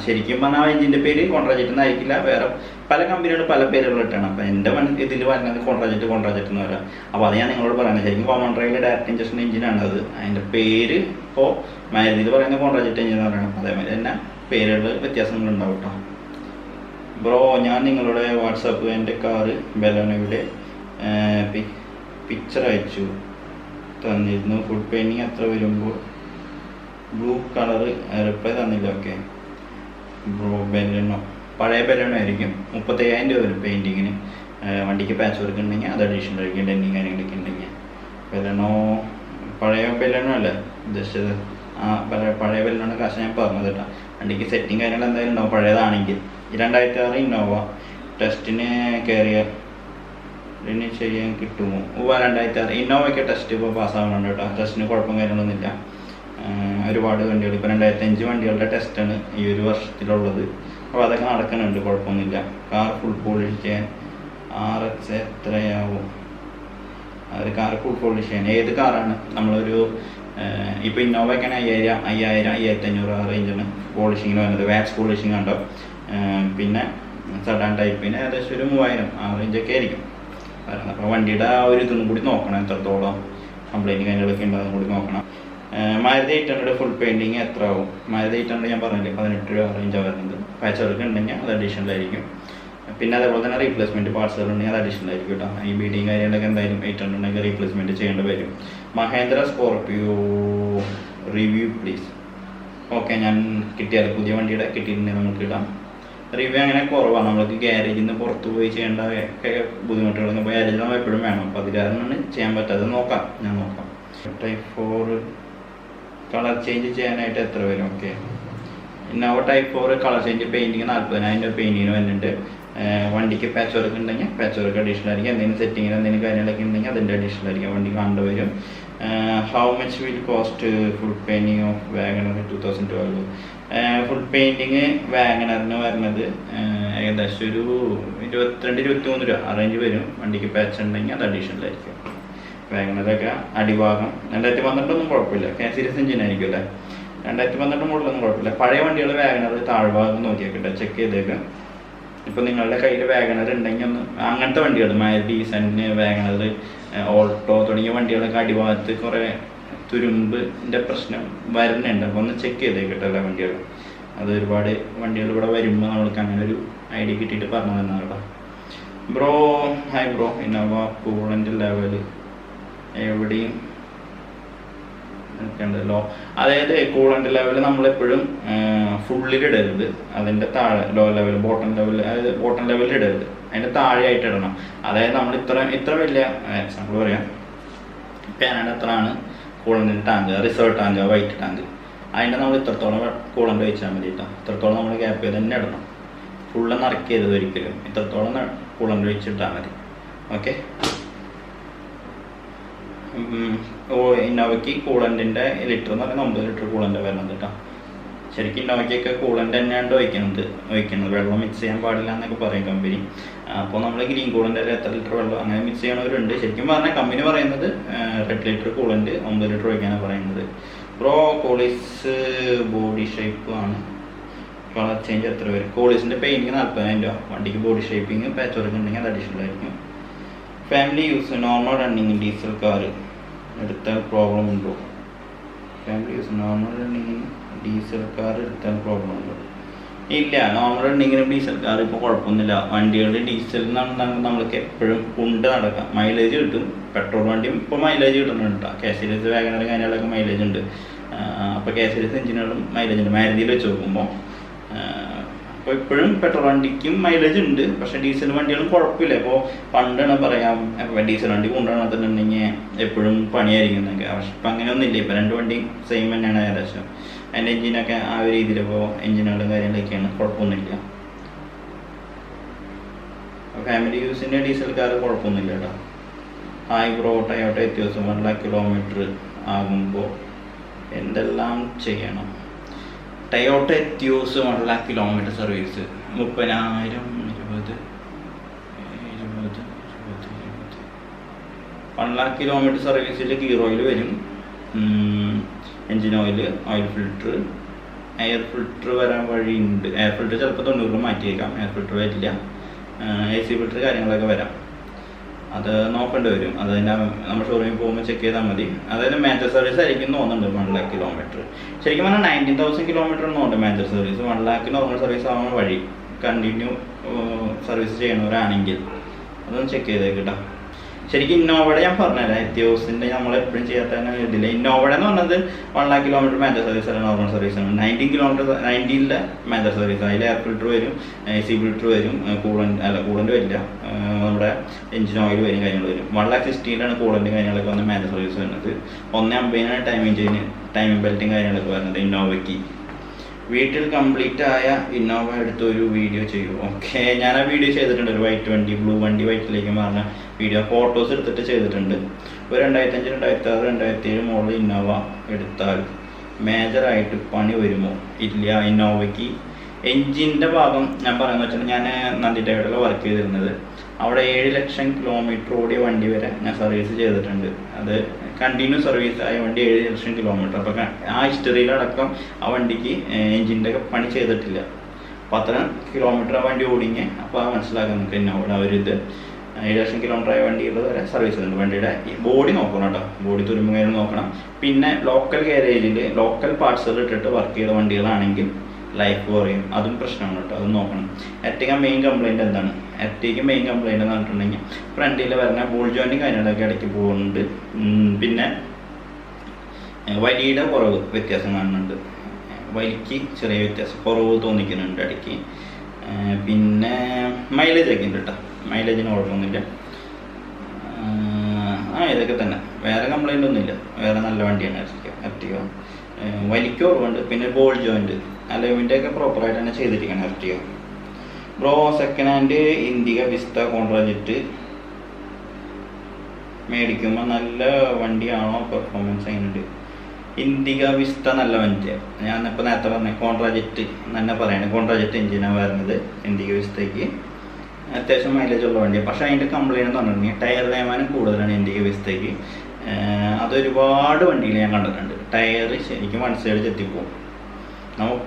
ശരിക്കും പറഞ്ഞാൽ ആ എഞ്ചിൻ്റെ പേര് കോൺട്രാജെറ്റ് എന്നായിരിക്കില്ല, വേറെ പല കമ്പനികൾ പല പേരുകൾ ഇട്ടാണ്. അപ്പോൾ എൻ്റെ ഇതിൽ വരുന്നത് കോൺട്രാജെറ്റ് എന്ന് പറയാം. അപ്പോൾ അത് ഞാൻ നിങ്ങളോട് പറയുന്നത് ശരിക്കും കോമൺ ഡ്രൈവിലെ ഡയറക്റ്റ് ഇഞ്ചക്ഷൻ എഞ്ചിനാണ് അത്. അതിൻ്റെ പേര് ഇപ്പോൾ മാരുതിയിൽ പറയുന്നത് കോൺട്രാജെറ്റ് എഞ്ചിൻ എന്ന് പറയണം. അതേമാതിരി തന്നെ പേരുകൾ വ്യത്യാസങ്ങളുണ്ടാവും കേട്ടോ. ബ്രോ ഞാൻ നിങ്ങളുടെ വാട്സാപ്പ് എൻ്റെ കാറ് ബെലോനയുടെ പിക്ചർ അയച്ചു തന്നിരുന്നു. ഫുൾ പെയിൻറ്റിങ് എത്ര വരുമ്പോൾ? ബ്ലൂ കളറ് റിപ്ലൈ തന്നില്ല. ഓക്കെ ബ്രോ ബെലനോ പഴയ ബെലനോ ആയിരിക്കും. 35,000 രൂപ വരും പെയിൻറ്റിങ്ങിന്. വണ്ടിക്ക് പാച്ച് വർക്ക് ഉണ്ടെങ്കിൽ അത് അഡീഷണൽ ആയിരിക്കും. ഡെൻറ്റിങ് കാര്യങ്ങളൊക്കെ ഉണ്ടെങ്കിൽ. ബെലനോ പഴയ ബെലനോ അല്ലേ ഉദ്ദേശിച്ചത്? പഴയ ബെലനോടെ കാശ് ഞാൻ പറഞ്ഞത് കേട്ടോ. വണ്ടിക്ക് സെറ്റിങ് കാര്യങ്ങൾ എന്തായാലും ഉണ്ടാവും പഴയതാണെങ്കിൽ. 2006 ഇന്നോവ ടെസ്റ്റിന് കയറിയാൽ ഇനി ചെയ്യാൻ കിട്ടുമോ? 2006 ഇന്നോവയ്ക്ക് ടെസ്റ്റ് ഇപ്പോൾ പാസ്സാവുന്നുണ്ട് കേട്ടോ. ടെസ്റ്റിന് കുഴപ്പം കാര്യങ്ങളൊന്നുമില്ല. ഒരുപാട് വണ്ടികൾ ഇപ്പോൾ 2005 വണ്ടികളുടെ ടെസ്റ്റാണ് ഈ ഒരു വർഷത്തിലുള്ളത്. അപ്പോൾ അതൊക്കെ നടക്കുന്നുണ്ട്, കുഴപ്പമൊന്നുമില്ല. കാർ ഫുൾ പോളിഷ് ചെയ്യാൻ RX എത്രയാവും? അത് കാർ ഫുൾ പോളിഷ് ചെയ്യാൻ ഏത് കാറാണ്? നമ്മളൊരു ഇപ്പോൾ ഇന്നോവയ്ക്കാണ് 5,000 5,500 ആ റേഞ്ചാണ് പോളിഷിങ്ങിന് വരുന്നത്. വാക്സ് പോളിഷിങ് ഉണ്ടോ? പിന്നെ സഡാൻ ടൈപ്പിന് ഏകദേശം ഒരു 3,000 ആ റേഞ്ചൊക്കെ ആയിരിക്കും. അപ്പോൾ വണ്ടിയുടെ ആ ഒരു ഇതൊന്നും കൂടി നോക്കണം, എത്രത്തോളം കംപ്ലൈൻറ്റ് കാര്യങ്ങളൊക്കെ ഉണ്ടെന്നും കൂടി നോക്കണം. മാരുതി 800 ഫുൾ പെയിൻറ്റിങ് എത്ര ആവും? മാരുതി 800 ഞാൻ പറഞ്ഞില്ലേ 18 രൂപ റേഞ്ചാണ് വരുന്നത്. പാച്ച് വർക്ക് ഉണ്ടെങ്കിൽ അത് അഡീഷണൽ ആയിരിക്കും. പിന്നെ അതേപോലെ തന്നെ റീപ്ലേസ്മെൻറ്റ് പാർട്സുകൾ ഉണ്ടെങ്കിൽ അത് അഡീഷണൽ ആയിരിക്കും കേട്ടോ. ഈ ബീഡിങ് കാര്യങ്ങളൊക്കെ എന്തായാലും 800 ഉണ്ടെങ്കിൽ റീപ്ലേസ്മെൻറ്റ് ചെയ്യേണ്ടി വരും. Mahendra Scorpio review please. Okay ഞാൻ കിട്ടിയാൽ പുതിയ വണ്ടിയുടെ കിട്ടിയിട്ടുണ്ടെങ്കിൽ നമുക്ക് ഇടാം. റിവ്യൂ അങ്ങനെ കുറവാണ്. നമ്മൾക്ക് ഗ്യാരേജിൽ നിന്ന് പുറത്ത് പോയി ചെയ്യേണ്ട ബുദ്ധിമുട്ടുകളൊക്കെ ഇപ്പോൾ ഗ്യാരേജിൽ നമ്മൾ എപ്പോഴും വേണം. അപ്പോൾ അത് കാരണമാണ് ചെയ്യാൻ പറ്റാതെ. ഞാൻ നോക്കാം. Type 4 കളർ ചേഞ്ച് ചെയ്യാനായിട്ട് എത്ര വരും? Okay Innova Type 4 colour change painting 40,000 രൂപ പെയിൻറ്റിങ്ങിന് വരുന്നുണ്ട്. വണ്ടിക്ക് പാച്ച് വർക്ക് ഉണ്ടെങ്കിൽ പാച്ച് വർക്ക് അഡീഷണൽ ആയിരിക്കും. എന്തെങ്കിലും സെറ്റിങ്ങിന് എന്തെങ്കിലും കാര്യങ്ങളൊക്കെ ഉണ്ടെങ്കിൽ അതിൻ്റെ അഡീഷണൽ ആയിരിക്കും. വണ്ടി കാണേണ്ടി വരും. How much will cost full painting of WagonR 2012? Full painting വാഗണറിന് വരുന്നത് ഏകദേശം ഒരു 22-23 രൂപ ആ റേഞ്ച് വരും. വണ്ടിക്ക് പാച്ച് ഉണ്ടെങ്കിൽ അത് അഡീഷണൽ ആയിരിക്കും. വാഗണറൊക്കെ അടിഭാഗം 2012 കുഴപ്പമില്ല. സീരീസ് എഞ്ചിൻ ആയിരിക്കും അല്ലേ. 2012 മോഡലൊന്നും കുഴപ്പമില്ല. പഴയ വണ്ടികൾ വാഗണർ താഴ്ഭാഗം നോക്കിയാൽ ചെക്ക് ചെയ്തേക്കാം. ഇപ്പോൾ നിങ്ങളുടെ കയ്യിൽ വാഗണർ ഉണ്ടെങ്കിൽ ഒന്ന് അങ്ങനത്തെ വണ്ടികൾ മാരുതി സണ്ണ് വാഗണർ ഓൾട്ടോ തുടങ്ങിയ വണ്ടികളൊക്കെ അടിഭാഗത്ത് കുറേ തുരുമ്പിൻ്റെ പ്രശ്നം വരുന്നുണ്ട്. അപ്പോൾ ഒന്ന് ചെക്ക് ചെയ്തേക്കട്ടല്ലേ വണ്ടികൾ. അത് ഒരുപാട് വണ്ടികൾ ഇവിടെ വരുമ്പോൾ നമ്മൾക്ക് അങ്ങനെ ഒരു ഐഡിയ കിട്ടിയിട്ട് പറഞ്ഞു തന്നാൽ കേട്ടോ. Bro hi bro Innova coolant level എവിടെയും ഉണ്ടല്ലോ. അതായത് കൂളൻ്റ് ലെവൽ നമ്മളെപ്പോഴും ഫുള്ളിലിടരുത്. അതിൻ്റെ താഴെ ലോ ലെവൽ ബോട്ടം ലെവൽ, അതായത് ബോട്ടം ലെവലിൽ ഇടരുത്, അതിൻ്റെ താഴെയായിട്ട് ഇടണം. അതായത് നമ്മൾ ഇത്ര വലിയ എക്സാമ്പിൾ പറയാം. കാനഡ എത്രയാണ് കൂളൻ്റിൻ്റെ tank? Reserve tank white tank. അതിൻ്റെ നമ്മൾ ഇത്രത്തോളം കൂളൻ്റ് വെച്ചാൽ മതി കേട്ടോ. ഇത്രത്തോളം നമ്മൾ ഗ്യാപ്പ് ചെയ്ത് തന്നെ ഇടണം. ഫുള്ള് നിറക്കരുത് ഒരിക്കലും. ഇത്രത്തോളം കൂളൻ്റ് വെച്ചിട്ടാൽ മതി. ഓക്കെ ഇന്നോവയ്ക്ക് കൂളൻ്റിൻ്റെ ലിറ്റർ എന്ന് പറയുന്നത് 9 ലിറ്റർ കൂളൻ്റ് വരുന്നത് കേട്ടോ. ശരിക്കും ഇന്നോവയ്ക്കൊക്കെ കൂളൻ്റ് തന്നെയാണ് ഒഴിക്കുന്നത്. വെള്ളം മിക്സ് ചെയ്യാൻ പാടില്ല എന്നൊക്കെ പറയും കമ്പനി. അപ്പോൾ നമ്മൾ ഗ്രീൻ കൂളൻ്റ് അല്ല എത്ര ലിറ്റർ വെള്ളം അങ്ങനെ മിക്സ് ചെയ്യണവരുണ്ട്. ശരിക്കും പറഞ്ഞാൽ കമ്പനി പറയുന്നത് 8 ലിറ്റർ കൂളൻ്റ് 9 ലിറ്റർ ഒഴിക്കാനാണ് പറയുന്നത്. ബ്രോ കോളീസ് ബോഡി ഷേപ്പ് ആണ്, കളർ ചേഞ്ച് എത്ര വരും? കോളീസിൻ്റെ പെയിൻറ്റിങ് 40,000 രൂപ. വണ്ടിക്ക് ബോഡി ഷേപ്പിങ് പാച്ച് വർക്ക് ഉണ്ടെങ്കിൽ അത് അഡീഷണൽ ആയിരിക്കും. Family use normal running diesel car എടുത്താൽ പ്രോബ്ലം ഉണ്ടോ? Family use normal running diesel car എടുത്താൽ പ്രോബ്ലം ഉണ്ടോ? ഇല്ല, നോർമൽ ഉണ്ടെങ്കിലും ഡീസൽ കാർ ഇപ്പോൾ കുഴപ്പമൊന്നുമില്ല. വണ്ടികളുടെ ഡീസൽ നമ്മൾക്ക് എപ്പോഴും കൊണ്ട് നടക്കാം, മൈലേജ് കിട്ടും. പെട്രോൾ വണ്ടിയും ഇപ്പോൾ മൈലേജ് കിട്ടുന്നുണ്ട് കേട്ടോ. KCS വാഗണർ കാര്യങ്ങളൊക്കെ മൈലേജ് ഉണ്ട്. അപ്പോൾ KCS എഞ്ചിനുകളും മൈലേജ് ഉണ്ട് മാരുതിയിൽ വെച്ച് നോക്കുമ്പോൾ. അപ്പോൾ ഇപ്പോഴും പെട്രോൾ വണ്ടിക്കും മൈലേജ് ഉണ്ട്, പക്ഷേ ഡീസൽ വണ്ടികളും കുഴപ്പമില്ല. ഇപ്പോൾ പണ്ടാണ് പറയാം ഡീസൽ വണ്ടി കൊണ്ടുവന്നിട്ടുണ്ടെങ്കിൽ എപ്പോഴും പണിയായിരിക്കുന്നതൊക്കെ. പക്ഷെ ഇപ്പം അങ്ങനെയൊന്നുമില്ല. ഇപ്പോൾ രണ്ട് വണ്ടിയും സെയിം തന്നെയാണ് ഏകദേശം. അതിൻ്റെ എഞ്ചിനൊക്കെ ആ ഒരു രീതിയിൽ ഇപ്പോൾ എഞ്ചിനുകളും കാര്യങ്ങളൊക്കെയാണ്, കുഴപ്പമൊന്നുമില്ല. ഫാമിലി യൂസിൻ്റെ ഡീസൽ കാർ കുഴപ്പമൊന്നുമില്ല കേട്ടോ. Hi bro, Toyota Etios 1 lakh kilometre ആകുമ്പോൾ എന്തെല്ലാം ചെയ്യണം? Toyota Etios 1 lakh kilometre service 30,000 1 lakh kilometre സർവീസിൽ ഗിയർ ഓയിൽ വരും, engine oil, oil filter, air filter വരാൻ വഴിയുണ്ട്. എയർ ഫിൽറ്റർ ചിലപ്പോൾ 90 മാറ്റിയേക്കാം, എയർ ഫിൽറ്റർ വരില്ല. AC ഫിൽറ്റർ കാര്യങ്ങളൊക്കെ വരാം, അത് നോക്കേണ്ടി വരും. അത് നമ്മൾ ഷോറൂമിൽ പോകുമ്പോൾ ചെക്ക് ചെയ്താൽ മതി. അതായത് മേജർ സർവീസ് ആയിരിക്കും തോന്നുന്നുണ്ട് 1 lakh കിലോമീറ്റർ. ശരിക്കും പറഞ്ഞാൽ 19,000 കിലോമീറ്റർ തോന്നുന്നുണ്ട് major service. 1 lakh normal service ആവാൻ വഴി, കണ്ടിന്യൂ സർവീസ് ചെയ്യണവരാണെങ്കിൽ അതൊന്ന് ചെക്ക് ചെയ്തേക്കിട്ടാ. ശരിക്കും ഇന്നോവയുടെ ഞാൻ പറഞ്ഞുതരാം, എത്തിയോസിൻ്റെ നമ്മളെപ്പോഴും ചെയ്യാത്ത ഇതില്ല. ഇന്നോവയുടെ എന്ന് പറഞ്ഞത് 1 lakh കിലോമീറ്റർ മേജർ സർവീസ് അല്ല, നോർമൽ സർവീസാണ്. 90 മേജർ സർവീസ്. അതിൽ എയർ ഫിൽറ്റർ വരും, AC ഫിൽറ്റർ വരും, കൂളൻ്റ് വരില്ല, നമ്മുടെ എഞ്ചിൻ ഓയിൽ വരും, കാര്യങ്ങൾ വരും. 1,60,000 കൂളൻ്റ് കാര്യങ്ങളൊക്കെ വന്ന് മേജർ സർവീസ് വരുന്നത്. 150 ടൈമിംഗ് ബെൽറ്റും കാര്യങ്ങളൊക്കെ വരുന്നത് ഇന്നോവയ്ക്ക്. വീട്ടിൽ കംപ്ലീറ്റ് ആയ ഇന്നോവ എടുത്തൊരു വീഡിയോ ചെയ്യൂ. ഓക്കെ, ഞാൻ ആ വീഡിയോ ചെയ്തിട്ടുണ്ട്. ഒരു വൈറ്റ് വണ്ടി, ബ്ലൂ വണ്ടി വൈറ്റിലേക്ക് മാറുന്ന വീഡിയോ ഫോട്ടോസ് എടുത്തിട്ട് ചെയ്തിട്ടുണ്ട്. ഒരു 2005, 2006, 2007 മോഡൽ ഇന്നോവ എടുത്താൽ മേജറായിട്ട് പണി വരുമോ? ഇല്ല. ഇന്നോവയ്ക്ക് എൻജിൻ്റെ ഭാഗം ഞാൻ പറയുന്നത് വെച്ചാൽ, ഞാൻ നന്ദി ടൊയോട്ടയിൽ വർക്ക് ചെയ്തിരുന്നത്. അവിടെ 7 ലക്ഷം കിലോമീറ്റർ ഓടിയ വണ്ടി വരെ ഞാൻ സർവീസ് ചെയ്തിട്ടുണ്ട്. അത് കണ്ടിന്യൂ സർവീസ് ആയ വണ്ടി 7 ലക്ഷം കിലോമീറ്റർ. അപ്പോൾ ആ ഹിസ്റ്ററിയിലടക്കം ആ വണ്ടിക്ക് എൻജിൻ്റെ ഒക്കെ പണി ചെയ്തിട്ടില്ല. അപ്പോൾ അത്ര കിലോമീറ്റർ ആ വണ്ടി ഓടിങ്ങി. അപ്പോൾ അത് മനസ്സിലാക്കാൻ നമുക്ക് ഇന്നോവയുടെ അവരിത് 7 ലക്ഷം കിലോമീറ്റർ ആയ വണ്ടികൾ വരെ സർവീസ് ചെയ്യുന്നുണ്ട്. വണ്ടിയുടെ ബോഡി നോക്കണം കേട്ടോ, ബോഡി തുരുമ്പുകാരും നോക്കണം. പിന്നെ ലോക്കൽ ഗാരേജിൽ ലോക്കൽ പാർട്സുകൾ ഇട്ടിട്ട് വർക്ക് ചെയ്ത വണ്ടികളാണെങ്കിൽ ലൈഫ് കുറയും, അതും പ്രശ്നമാണ് കേട്ടോ, അതും നോക്കണം. എർട്ടിഗ മെയിൻ കംപ്ലൈൻറ്റ് എന്താണ്? എർട്ടിഗ മെയിൻ കംപ്ലൈൻറ്റ് എന്ന് പറഞ്ഞിട്ടുണ്ടെങ്കിൽ ഫ്രണ്ടിൽ വരുന്ന ബോൾ ജോയിൻറ്റും കാര്യങ്ങളൊക്കെ ഇടയ്ക്ക് പോകുന്നുണ്ട്. പിന്നെ വലിയുടെ കുറവ് വ്യത്യാസം കാണുന്നുണ്ട്, വലിക്ക് ചെറിയ വ്യത്യാസം കുറവ് തോന്നിക്കുന്നുണ്ട് ഇടയ്ക്ക്. പിന്നെ മൈലേജ് ഒക്കെ ഉണ്ട് കേട്ടോ, മൈലേജിന് കുഴപ്പമൊന്നുമില്ല. ഇതൊക്കെ തന്നെ, വേറെ കംപ്ലൈൻ്റ് ഒന്നുമില്ല. വേറെ നല്ല വണ്ടിയാണ് എർട്ടിഗ. വലിക്ക് കുറവുണ്ട്. പിന്നെ ബോൾ ജോയിൻറ്റ് അലോവിൻ്റെ ഒക്കെ പ്രോപ്പറായിട്ട് തന്നെ ചെയ്തിരിക്കണം Ertiga. Bro, second hand Indica Vista Quadrajet മേടിക്കുമ്പോൾ നല്ല വണ്ടിയാണോ? പെർഫോമൻസ് അതിനുണ്ട്. ഇൻഡിക വിസ്റ്റ നല്ല വണ്ടിയാണ്. ഞാനിപ്പോൾ നേരത്തെ പറഞ്ഞ കോൺട്രാജെറ്റ് തന്നെ പറയണേ, കോൺട്രാജെറ്റ് എഞ്ചിനാണ് വരുന്നത് ഇൻഡിക വിസ്റ്റയ്ക്ക്. അത്യാവശ്യം മൈലേജ് ഉള്ള വണ്ടിയാണ്. പക്ഷേ അതിൻ്റെ കംപ്ലൈൻറ്റ് എന്ന് പറഞ്ഞിട്ടുണ്ടെങ്കിൽ ടയർ തേയ്മാനം കൂടുതലാണ് ഇൻഡിക വിസ്റ്റയ്ക്ക്. അതൊരുപാട് വണ്ടിയിൽ ഞാൻ കണ്ടിട്ടുണ്ട്. ടയർ ശരിക്കും വൺ സൈഡ് ചെത്തിപ്പോവും. നമ്മൾ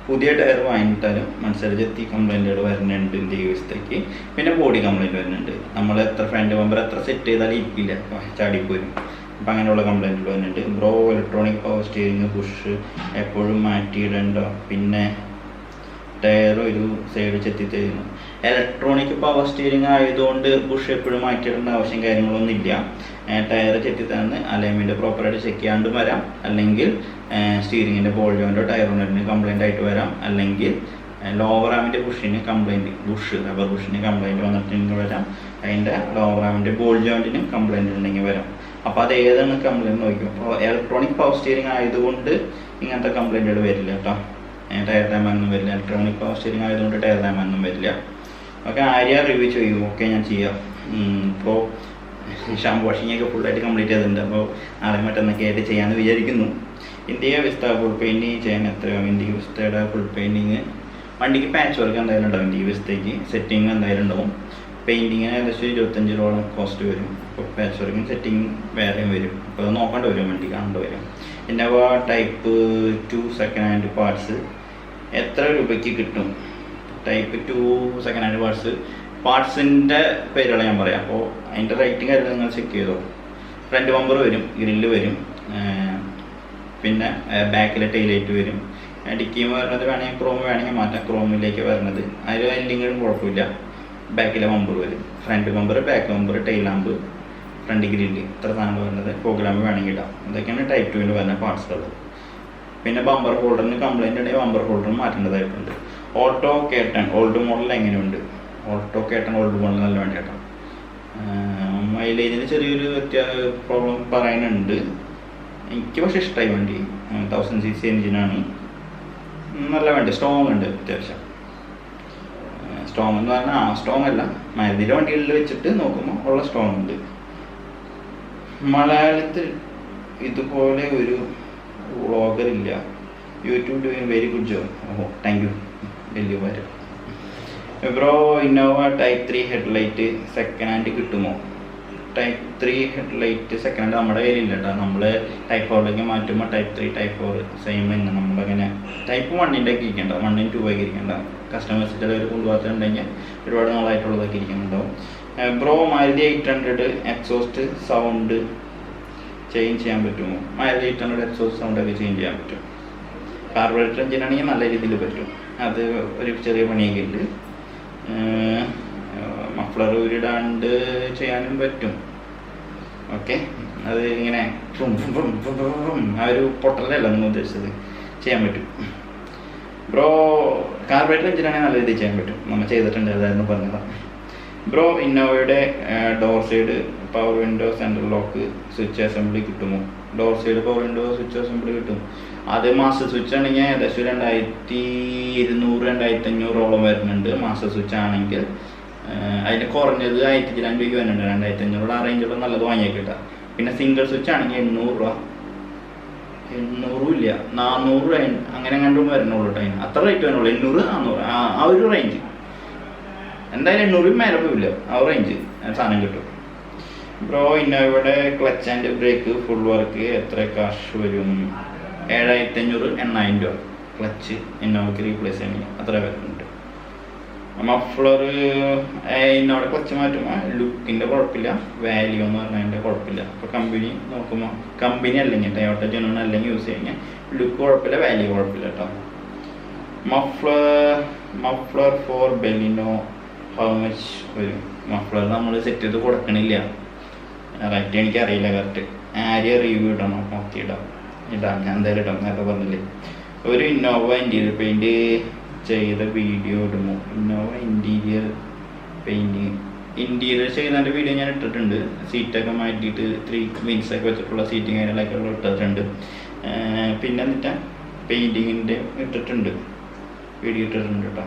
പുതിയ ടയർ വാങ്ങിയിട്ടാലും വൺ സൈഡ് ചെത്തി കംപ്ലൈൻറ്റുകൾ വരുന്നുണ്ട് ഇൻഡിക വിസ്റ്റയ്ക്ക്. പിന്നെ ബോഡി കംപ്ലൈൻറ്റ് വരുന്നുണ്ട്. നമ്മൾ എത്ര ഫ്രണ്ട് ബമ്പർ എത്ര സെറ്റ് ചെയ്താലും ഇരിക്കില്ല, ചാടിപ്പോരും. അപ്പം അങ്ങനെയുള്ള കംപ്ലൈൻറ്റുകൾ വരുന്നുണ്ട്. Bro, electronic power steering push എപ്പോഴും മാറ്റിയിടണ്ടോ? പിന്നെ ടയർ ഒരു സൈഡ് ചെത്തി തരുന്നു. ഇലക്ട്രോണിക് പവർ സ്റ്റിയറിങ് ആയതുകൊണ്ട് ബുഷ് എപ്പോഴും മാറ്റിയിടേണ്ട ആവശ്യം കാര്യങ്ങളൊന്നും ഇല്ല. ടയർ ചെത്തി തന്ന് അലൈൻമെൻറ്റ് പ്രോപ്പറായിട്ട് ചെക്ക് ചെയ്യാണ്ടും വരാം, അല്ലെങ്കിൽ സ്റ്റീറിങ്ങിൻ്റെ ബോൾ ജോയിൻ്റോ ടയർ യൂണിറ്റിന് കംപ്ലൈൻ്റ് ആയിട്ട് വരാം, അല്ലെങ്കിൽ ലോവർ ആമിൻ്റെ ബുഷിന് കംപ്ലൈൻറ്റ്, റബ്ബർ ബുഷിന് കംപ്ലൈൻറ്റ് വന്നിട്ടുണ്ടെങ്കിൽ വരാം, അതിൻ്റെ ലോവർ ആമിൻ്റെ ബോൾ ജോയിൻറ്റിന് കംപ്ലൈൻറ്റ് ഉണ്ടെങ്കിൽ വരാം. അപ്പോൾ അത് ഏതാണ് കംപ്ലൈൻറ്റ് നോക്കും. അപ്പോൾ ഇലക്ട്രോണിക് പവർ സ്റ്റിയറിങ് ആയതുകൊണ്ട് ഇങ്ങനത്തെ കംപ്ലൈൻറ്റുകൾ വരില്ല കേട്ടോ. ടയർ തേയ്മാനൊന്നും വരില്ല. ഇലക്ട്രോണിക് പവർ സ്റ്റിയറിങ് ആയതുകൊണ്ട് ടയർ തേയ്മാനൊന്നും വരില്ല. ഓക്കെ, ആര്യ റിവ്യൂ ചെയ്യും. ഓക്കെ, ഞാൻ ചെയ്യാം. ഇപ്പോൾ ഷാമ്പു വാഷിങ്ങൊക്കെ ഫുള്ളായിട്ട് കംപ്ലീറ്റ് ചെയ്തിട്ടുണ്ട്. അപ്പോൾ നാളെ മറ്റന്നൊക്കെ ആയിട്ട് ചെയ്യാമെന്ന് വിചാരിക്കുന്നു. ഇൻഡിക വിസ്റ്റ ഫുൾ പെയിൻറ്റിങ് ചെയ്യാൻ എത്രയാവും? ഇൻഡിക വിസ്റ്റയുടെ ഫുൾ പെയിൻറ്റിങ് വണ്ടിക്ക് പാച്ച് വർക്ക് എന്തായാലും ഉണ്ടാവും. ഇൻഡിക വിസ്റ്റയ്ക്ക് സെറ്റിങ് എന്തായാലും ഉണ്ടാവും. പെയിൻറ്റിങ്ങിന് ഏകദേശം 25 രൂപ കോസ്റ്റ് വരും. അപ്പോൾ പാച്ച് വർക്കും സെറ്റിങ് വേറെയും വരും. അപ്പോൾ അത് നോക്കേണ്ടി വരും, വണ്ടി കാണേണ്ടി വരും. Innova type 2 second hand parts എത്ര രൂപയ്ക്ക് കിട്ടും? ടൈപ്പ് 2 സെക്കൻഡ് ഹാൻഡ് പാർട്സിൻ്റെ പേരുകൾ ഞാൻ പറയാം. അപ്പോൾ അതിൻ്റെ റേറ്റിംഗ് കാര്യം നിങ്ങൾ ചെക്ക് ചെയ്തോ. ഫ്രണ്ട് ബമ്പർ വരും, ഗ്രില്ല് വരും, പിന്നെ ബാക്കിലെ ടൈലൈറ്റ് വരും, ഡിക്കിയും വരുന്നത് വേണമെങ്കിൽ ക്രോം വേണമെങ്കിൽ മാറ്റാം. ക്രോമിലേക്ക് വരുന്നത് അതിൽ എല്ലെങ്കിലും കുഴപ്പമില്ല. ബാക്കിലെ ബമ്പർ വരും, front bumper, back bumper, tail lamp, front grill, ഇത്ര സാധനങ്ങൾ വരുന്നത്. ഫോഗ് ലാമ്പ് വേണമെങ്കിൽ ഇടാം. ഇതൊക്കെയാണ് ടൈപ്പ് 2 വരുന്ന പാർട്സുകൾ. പിന്നെ ബമ്പർ ഹോൾഡറിന് കംപ്ലൈൻറ്റ് ഉണ്ടെങ്കിൽ ബമ്പർ ഹോൾഡർ മാറ്റേണ്ടതായിട്ടുണ്ട്. ഓട്ടോ കേട്ടൺ ഓൾഡ് മോഡൽ എങ്ങനെയുണ്ട്? ഓട്ടോ കേട്ടൺ ഓൾഡ് മോഡൽ നല്ല വേണ്ടി കേട്ടോ. മൈലേജിന് ചെറിയൊരു പ്രോബ്ലം പറയുന്നുണ്ട്. എനിക്ക് പക്ഷേ ഇഷ്ടമായി വണ്ടി. 1000cc എൻജിനാണ്, നല്ല വണ്ടി, സ്ട്രോങ് ഉണ്ട് അത്യാവശ്യം. സ്ട്രോങ് എന്ന് പറഞ്ഞാൽ സ്ട്രോങ് അല്ല, മാരുതിയുടെ വണ്ടികളിൽ വെച്ചിട്ട് നോക്കുമ്പോൾ ഉള്ള സ്ട്രോങ് ഉണ്ട്. മലയാളത്തിൽ ഇതുപോലെ ഒരു വ്ളോഗർ ഇല്ല. YouTube doing very good job. ഓഹോ, താങ്ക് യു, വലിയ ഉപകാരം. Bro, Innova type 3 headlight second hand കിട്ടുമോ? ടൈപ്പ് 3 ഹെഡ്ലൈറ്റ് സെക്കൻഡ് ഹാൻഡ് നമ്മുടെ കയ്യിലില്ല കേട്ടോ. നമ്മൾ ടൈപ്പ് 4ലേക്ക് മാറ്റുമ്പോൾ ടൈപ്പ് 3 ടൈപ്പ് 4 സെയിം തന്നെ. നമ്മളങ്ങനെ ടൈപ്പ് 1ൻ്റെ ഒക്കെ ഇരിക്കണ്ട, 1 2 ഒക്കെ ഇരിക്കണ്ട. കസ്റ്റമേഴ്സ് ചിലവർ കൊണ്ടുപോകാത്തുണ്ടെങ്കിൽ ഒരുപാട് നാളായിട്ടുള്ളതൊക്കെ ഇരിക്കുന്നുണ്ടാവും. Bro, Maruti 800 exhaust sound change ചെയ്യാൻ പറ്റുമോ? മാരുതി 800 എക്സോസ്റ്റ് സൗണ്ടൊക്കെ ചേഞ്ച് ചെയ്യാൻ പറ്റും. കാർബറേറ്റർ എഞ്ചിനാണെങ്കിൽ നല്ല രീതിയിൽ പറ്റും. അത് ഒരു ചെറിയ പണിയൊക്കെ ഉണ്ട്. മഫ്ലർ ഊരിടാണ്ട് ചെയ്യാനും പറ്റും. ഓക്കെ, അത് ഇങ്ങനെ ആ ഒരു പൊട്ടലല്ല നമ്മൾ ഉദ്ദേശിച്ചത്, ചെയ്യാൻ പറ്റും. ബ്രോ, കാർബറേറ്റർ എഞ്ചിനാണെങ്കിൽ നല്ല രീതിയിൽ ചെയ്യാൻ പറ്റും. നമ്മൾ ചെയ്തിട്ടുണ്ട്, അതായിരുന്നു പറഞ്ഞതാണ്. ബ്രോ, ഇന്നോവയുടെ door side power window central lock switch assembly കിട്ടുമോ? Door side power window switch assembly കിട്ടും. അത് മാസ്റ്റർ സ്വിച്ച് ആണെങ്കിൽ ഏകദേശം 2200-2500 വരുന്നുണ്ട്. മാസ്റ്റർ സ്വിച്ച് ആണെങ്കിൽ അതിന് കുറഞ്ഞത് 1200 രൂപയ്ക്ക് വരുന്നുണ്ട്. 2500 ആ റേഞ്ചുള്ള നല്ലത് വാങ്ങിയേക്കിട്ടാ. പിന്നെ സിംഗിൾ സ്വിച്ച് ആണെങ്കിൽ 800 രൂപ, 800 ഇല്ല 400 അങ്ങനെ കണ്ടും വരുന്നുള്ളൂ കേട്ടോ. അതിന് അത്ര റേറ്റ് വരുന്നുള്ളൂ, 800-400 ആ ഒരു റേഞ്ച്. എന്തായാലും 800 മേലെ പോവില്ല, ആ റേഞ്ച് സാധനം കിട്ടും. ബ്രോ, ഇന്നോവയുടെ clutch and brake full work എത്ര കാശ് വരും? 7500-8000 രൂപ ക്ലച്ച് ഇന്നോവയ്ക്ക് റീപ്ലേസ് ചെയ്യണമെങ്കിൽ അത്ര വരുന്നുണ്ട്. മഫ്ലർ ഇന്നോടെ ക്ലച്ച് മാറ്റുമ്പോൾ ലുക്കിൻ്റെ കുഴപ്പമില്ല, വാല്യൂ എന്ന് പറഞ്ഞതിൻ്റെ കുഴപ്പമില്ല. അപ്പോൾ കമ്പനി നോക്കുമ്പോൾ, കമ്പനി അല്ലെങ്കിൽ ടൊയോട്ട ജെനുവിൻ അല്ലെങ്കിൽ യൂസ് കഴിഞ്ഞാൽ ലുക്ക് കുഴപ്പമില്ല, വാല്യൂ കുഴപ്പമില്ല കേട്ടോ. Muffler for Baleno how much വരും? മഫ്ലർ നമ്മൾ സെറ്റ് ചെയ്ത് കൊടുക്കണില്ല, റൈറ്റ് എനിക്കറിയില്ല കറക്റ്റ്. ആര്യ റിവ്യൂ ഇടണം, നോക്കി ഇടാം. ഞാൻ എന്തായാലും ഇടാം, നേരത്തെ പറഞ്ഞില്ലേ. ഒരു ഇന്നോവ ഇൻറ്റീരിയർ പെയിൻറ്റ് ചെയ്ത വീഡിയോ ഇടുമോ? ഇന്നോവ ഇൻറ്റീരിയർ പെയിൻറ്റിങ് ഇൻറ്റീരിയർ ചെയ്തതിൻ്റെ വീഡിയോ ഞാൻ ഇട്ടിട്ടുണ്ട്. സീറ്റൊക്കെ മാറ്റിയിട്ട് 3 വിൻസൊക്കെ വെച്ചിട്ടുള്ള സീറ്റിങ് കാര്യങ്ങളൊക്കെ ഇട്ടിട്ടുണ്ട്. പിന്നെ എന്നിട്ട് പെയിൻറ്റിങ്ങിൻ്റെ ഇട്ടിട്ടുണ്ട്, വീഡിയോ ഇട്ടിട്ടുണ്ട് കേട്ടോ.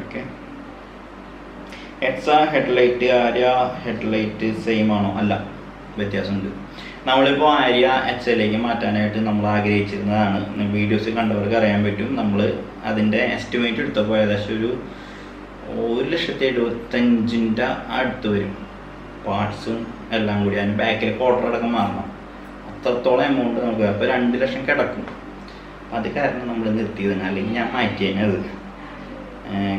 ഓക്കെ, എക്സാ ഹെഡ്ലൈറ്റ് ആര്യ ഹെഡ്ലൈറ്റ് സെയിം ആണോ? അല്ല, വ്യത്യാസമുണ്ട്. നമ്മളിപ്പോൾ ആര്യ XLലേക്ക് മാറ്റാനായിട്ട് നമ്മൾ ആഗ്രഹിച്ചിരുന്നതാണ്. വീഡിയോസ് കണ്ടവർക്ക് അറിയാൻ പറ്റും. നമ്മൾ അതിൻ്റെ എസ്റ്റിമേറ്റ് എടുത്തപ്പോൾ ഏകദേശം ഒരു 1,75,000 അടുത്ത് വരും, പാർട്സും എല്ലാം കൂടി. അതിന് ബാക്കിൽ ക്വാർട്ടർ അടക്കം മാറണം. അത്രത്തോളം എമൗണ്ട് നമുക്ക്, അപ്പോൾ 2 ലക്ഷം കിടക്കും. അത് കാരണം നമ്മൾ നിർത്തിയതാണ്, അല്ലെങ്കിൽ ഞാൻ മാറ്റിയത്.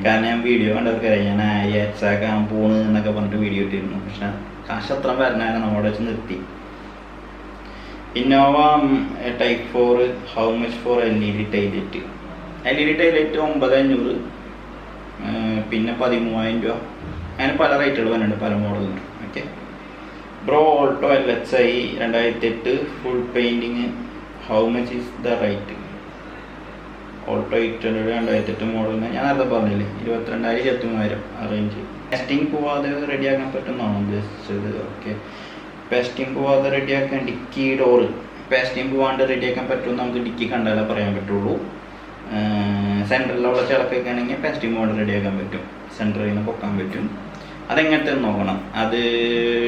കാരണം ഞാൻ വീഡിയോ കണ്ടവർക്ക് അറിയാം, ഞാൻ ആര്യ എക്സാക്കാൻ പോണ് എന്നൊക്കെ പറഞ്ഞിട്ട് വീഡിയോ ഇട്ടിരുന്നു. പക്ഷെ കാശ് അത്ര പറഞ്ഞാൽ നമ്മളോട് വെച്ച് നിർത്തി. Innova type 4 how much for LED taillight? LED taillight 9500, പിന്നെ 13,000 രൂപ, അങ്ങനെ പല റേറ്റുകൾ വരുന്നുണ്ട്, പല മോഡലുണ്ട്. Okay. Bro, Alto LXI 2008 full painting how much is the rate? Alto 800 2008 മോഡലിന് ഞാൻ നേരത്തെ പറഞ്ഞില്ലേ, 22,000-23,000 ആ റേഞ്ച്. ടെസ്റ്റിംഗ് പോവാതെ റെഡിയാക്കാൻ പറ്റുന്നതാണോ ഉദ്ദേശിച്ചത്? ഓക്കെ, പേസ്റ്റിംഗ് പോവാതെ റെഡിയാക്കാൻ ഡിക്കി ഡോറ് പേസ്റ്റിംഗ് പോവാണ്ട് റെഡിയാക്കാൻ പറ്റുമെന്ന് നമുക്ക് ഡിക്കി കണ്ടാലേ പറയാൻ പറ്റുള്ളൂ. സെൻറ്ററിലുള്ള ചിലക്കൊക്കെ ആണെങ്കിൽ പേസ്റ്റിംഗ് പോവാണ്ട് റെഡിയാക്കാൻ പറ്റും, സെൻറ്ററിൽ നിന്ന് പൊക്കാൻ പറ്റും. അതെങ്ങനത്തെ നോക്കണം. അത്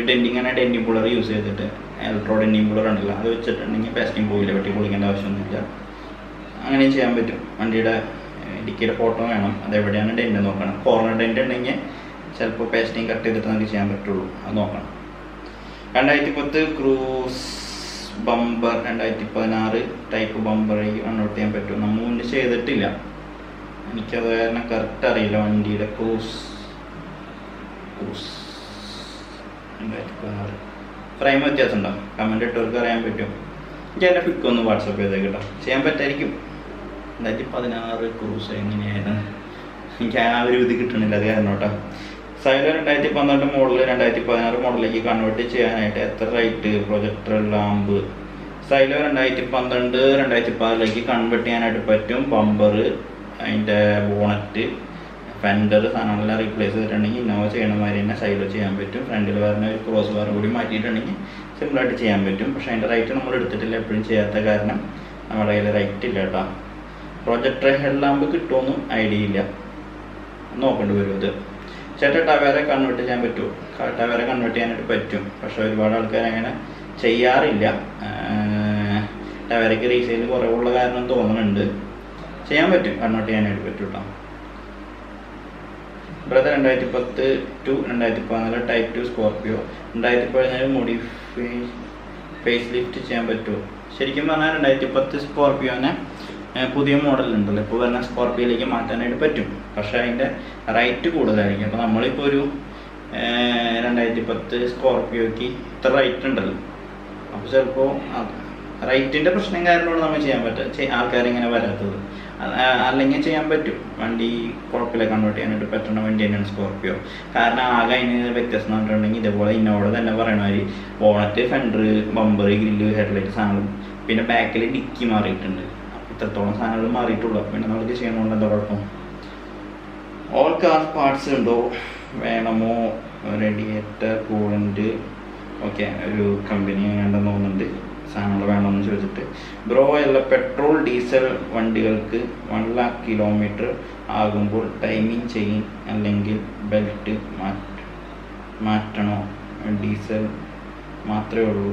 ഡെൻറ്റിങ് ആണ്, ഡെൻറ്റിങ് പുള്ളർ യൂസ് ചെയ്തിട്ട് ഇലക്ട്രോ ഡെൻറ്റിങ് പുള്ളർ ഉണ്ടല്ലോ, അത് വെച്ചിട്ടുണ്ടെങ്കിൽ പേസ്റ്റിംഗ് പോയില്ല, വെട്ടി പൊളിക്കേണ്ട ആവശ്യമൊന്നുമില്ല. അങ്ങനെയും ചെയ്യാൻ പറ്റും. വണ്ടിയുടെ ഡിക്കിയുടെ ഫോട്ടോ വേണം, അതെവിടെയാണ് ഡെൻറ്റ് നോക്കണം. കോർണർ ഡെൻറ്റ് ഉണ്ടെങ്കിൽ ചിലപ്പോൾ പേസ്റ്റിംഗ് കട്ട് ചെയ്തിട്ട് നമുക്ക് ചെയ്യാൻ പറ്റുള്ളൂ, അത് നോക്കണം. 2010 Cruze bumper 2016 type bumper convert ചെയ്യാൻ പറ്റും. നമ്മൾ മുന്നേ ചെയ്തിട്ടില്ല, എനിക്കത് കാരണം കറക്റ്റ് അറിയില്ല. വണ്ടിയുടെ ക്രൂസ് 2016 ഫ്രെയിം വ്യത്യാസം ഉണ്ടാവും, കമൻറ്റ് ഇട്ടവർക്ക് അറിയാൻ പറ്റും. എനിക്ക് അതിൻ്റെ പിക്ക് ഒന്ന് വാട്സപ്പ് ചെയ്തേക്ക് കേട്ടോ, ചെയ്യാൻ പറ്റായിരിക്കും. 2016 ക്രൂസ് എങ്ങനെയായിരുന്നു എനിക്ക് ആ ഒരു ഇത് കിട്ടണില്ല, അത് കാരണം കേട്ടോ. സൈലോ 2012 മോഡൽ 2016 മോഡലിലേക്ക് കൺവേർട്ട് ചെയ്യാനായിട്ട് എത്ര rate? Projector, lamp. Silo 2012 2016 convert ചെയ്യാനായിട്ട് പറ്റും. ബമ്പർ, അതിൻ്റെ ബോണറ്റ്, ഫെൻഡർ സാധനങ്ങളെല്ലാം റീപ്ലേസ് ചെയ്തിട്ടുണ്ടെങ്കിൽ ഇന്നോവ ചെയ്യണ മാതിരി തന്നെ സൈലോ ചെയ്യാൻ പറ്റും. ഫ്രണ്ടിൽ വരുന്ന ഒരു ക്രോസ് ബാർ കൂടി മാറ്റിയിട്ടുണ്ടെങ്കിൽ സിമ്പിളായിട്ട് ചെയ്യാൻ പറ്റും. പക്ഷേ അതിൻ്റെ റൈറ്റ് നമ്മൾ എടുത്തിട്ടില്ല, എപ്പോഴും ചെയ്യാത്ത കാരണം നമ്മുടെ കയ്യിൽ റൈറ്റ് ഇല്ല കേട്ടോ. പ്രൊജക്ടർ ഹെഡ് ലാമ്പ് കിട്ടുമോന്നും ഐഡിയ ഇല്ല, നോക്കേണ്ടി വരും. ഇത് ചേട്ടാ ടവേര കൺവേർട്ട് ചെയ്യാൻ പറ്റുമോ? ടവേര കൺവേർട്ട് ചെയ്യാനായിട്ട് പറ്റും, പക്ഷേ ഒരുപാട് ആൾക്കാർ അങ്ങനെ ചെയ്യാറില്ല. ടവേരയ്ക്ക് റീസെയിൽ കുറവുള്ള കാരണം തോന്നുന്നുണ്ട്. ചെയ്യാൻ പറ്റും, കൺവേർട്ട് ചെയ്യാനായിട്ട് പറ്റും കേട്ടോ. Brother 2010 to 2014 type 2 Scorpio 2017 modify face lift ചെയ്യാൻ പറ്റുമോ? ശരിക്കും പറഞ്ഞാൽ 2010 സ്കോർപ്പിയോനെ പുതിയ മോഡലുണ്ടല്ലോ, ഇപ്പോൾ വരുന്ന സ്കോർപ്പിയോയിലേക്ക് മാറ്റാനായിട്ട് പറ്റും. പക്ഷേ അതിൻ്റെ റേറ്റ് കൂടുതലായിരിക്കും. അപ്പോൾ നമ്മളിപ്പോൾ ഒരു 2010 സ്കോർപ്പിയോയ്ക്ക് ഇത്ര റേറ്റ് ഉണ്ടല്ലോ, അപ്പോൾ ചിലപ്പോൾ റേറ്റിൻ്റെ പ്രശ്നം കാരണമാണ് നമ്മൾ ചെയ്യാൻ പറ്റുക, ആൾക്കാരിങ്ങനെ വരാത്തത്. അല്ലെങ്കിൽ ചെയ്യാൻ പറ്റും. വണ്ടി കുഴപ്പമില്ല, കൺവേർട്ട് ചെയ്യാനായിട്ട് പറ്റുന്ന വണ്ടി തന്നെയാണ് സ്കോർപ്പിയോ. കാരണം ആകെ അതിന് വ്യത്യാസം എന്ന് പറഞ്ഞിട്ടുണ്ടെങ്കിൽ ഇതേപോലെ ഇന്നോടെ തന്നെ പറയണ മാതിരി bonnet, fender, bumper, grill, headlight സാധനങ്ങളും പിന്നെ ബാക്കിൽ ഡിക്കി മാറിയിട്ടുണ്ട്. അപ്പോൾ ഇത്രത്തോളം സാധനങ്ങൾ മാറിയിട്ടുള്ളൂ. പിന്നെ നമ്മൾക്ക് ചെയ്യണമുണ്ട് എന്താ കുഴപ്പം? ഓൾ കാർ പാർട്സ് ഉണ്ടോ, വേണമോ? റേഡിയേറ്റർ, കൂളൻ്റ്, ഓക്കെ ഒരു കമ്പനി വേണ്ടെന്ന് തോന്നുന്നുണ്ട് സാധനങ്ങൾ വേണമെന്ന് ചോദിച്ചിട്ട്. ബ്രോ എല്ലാ പെട്രോൾ ഡീസൽ വണ്ടികൾക്ക് 1 lakh കിലോമീറ്റർ ആകുമ്പോൾ ടൈമിംഗ് ചെയിൻ അല്ലെങ്കിൽ ബെൽറ്റ് മാറ്റണോ? ഡീസൽ മാത്രമേ ഉള്ളൂ.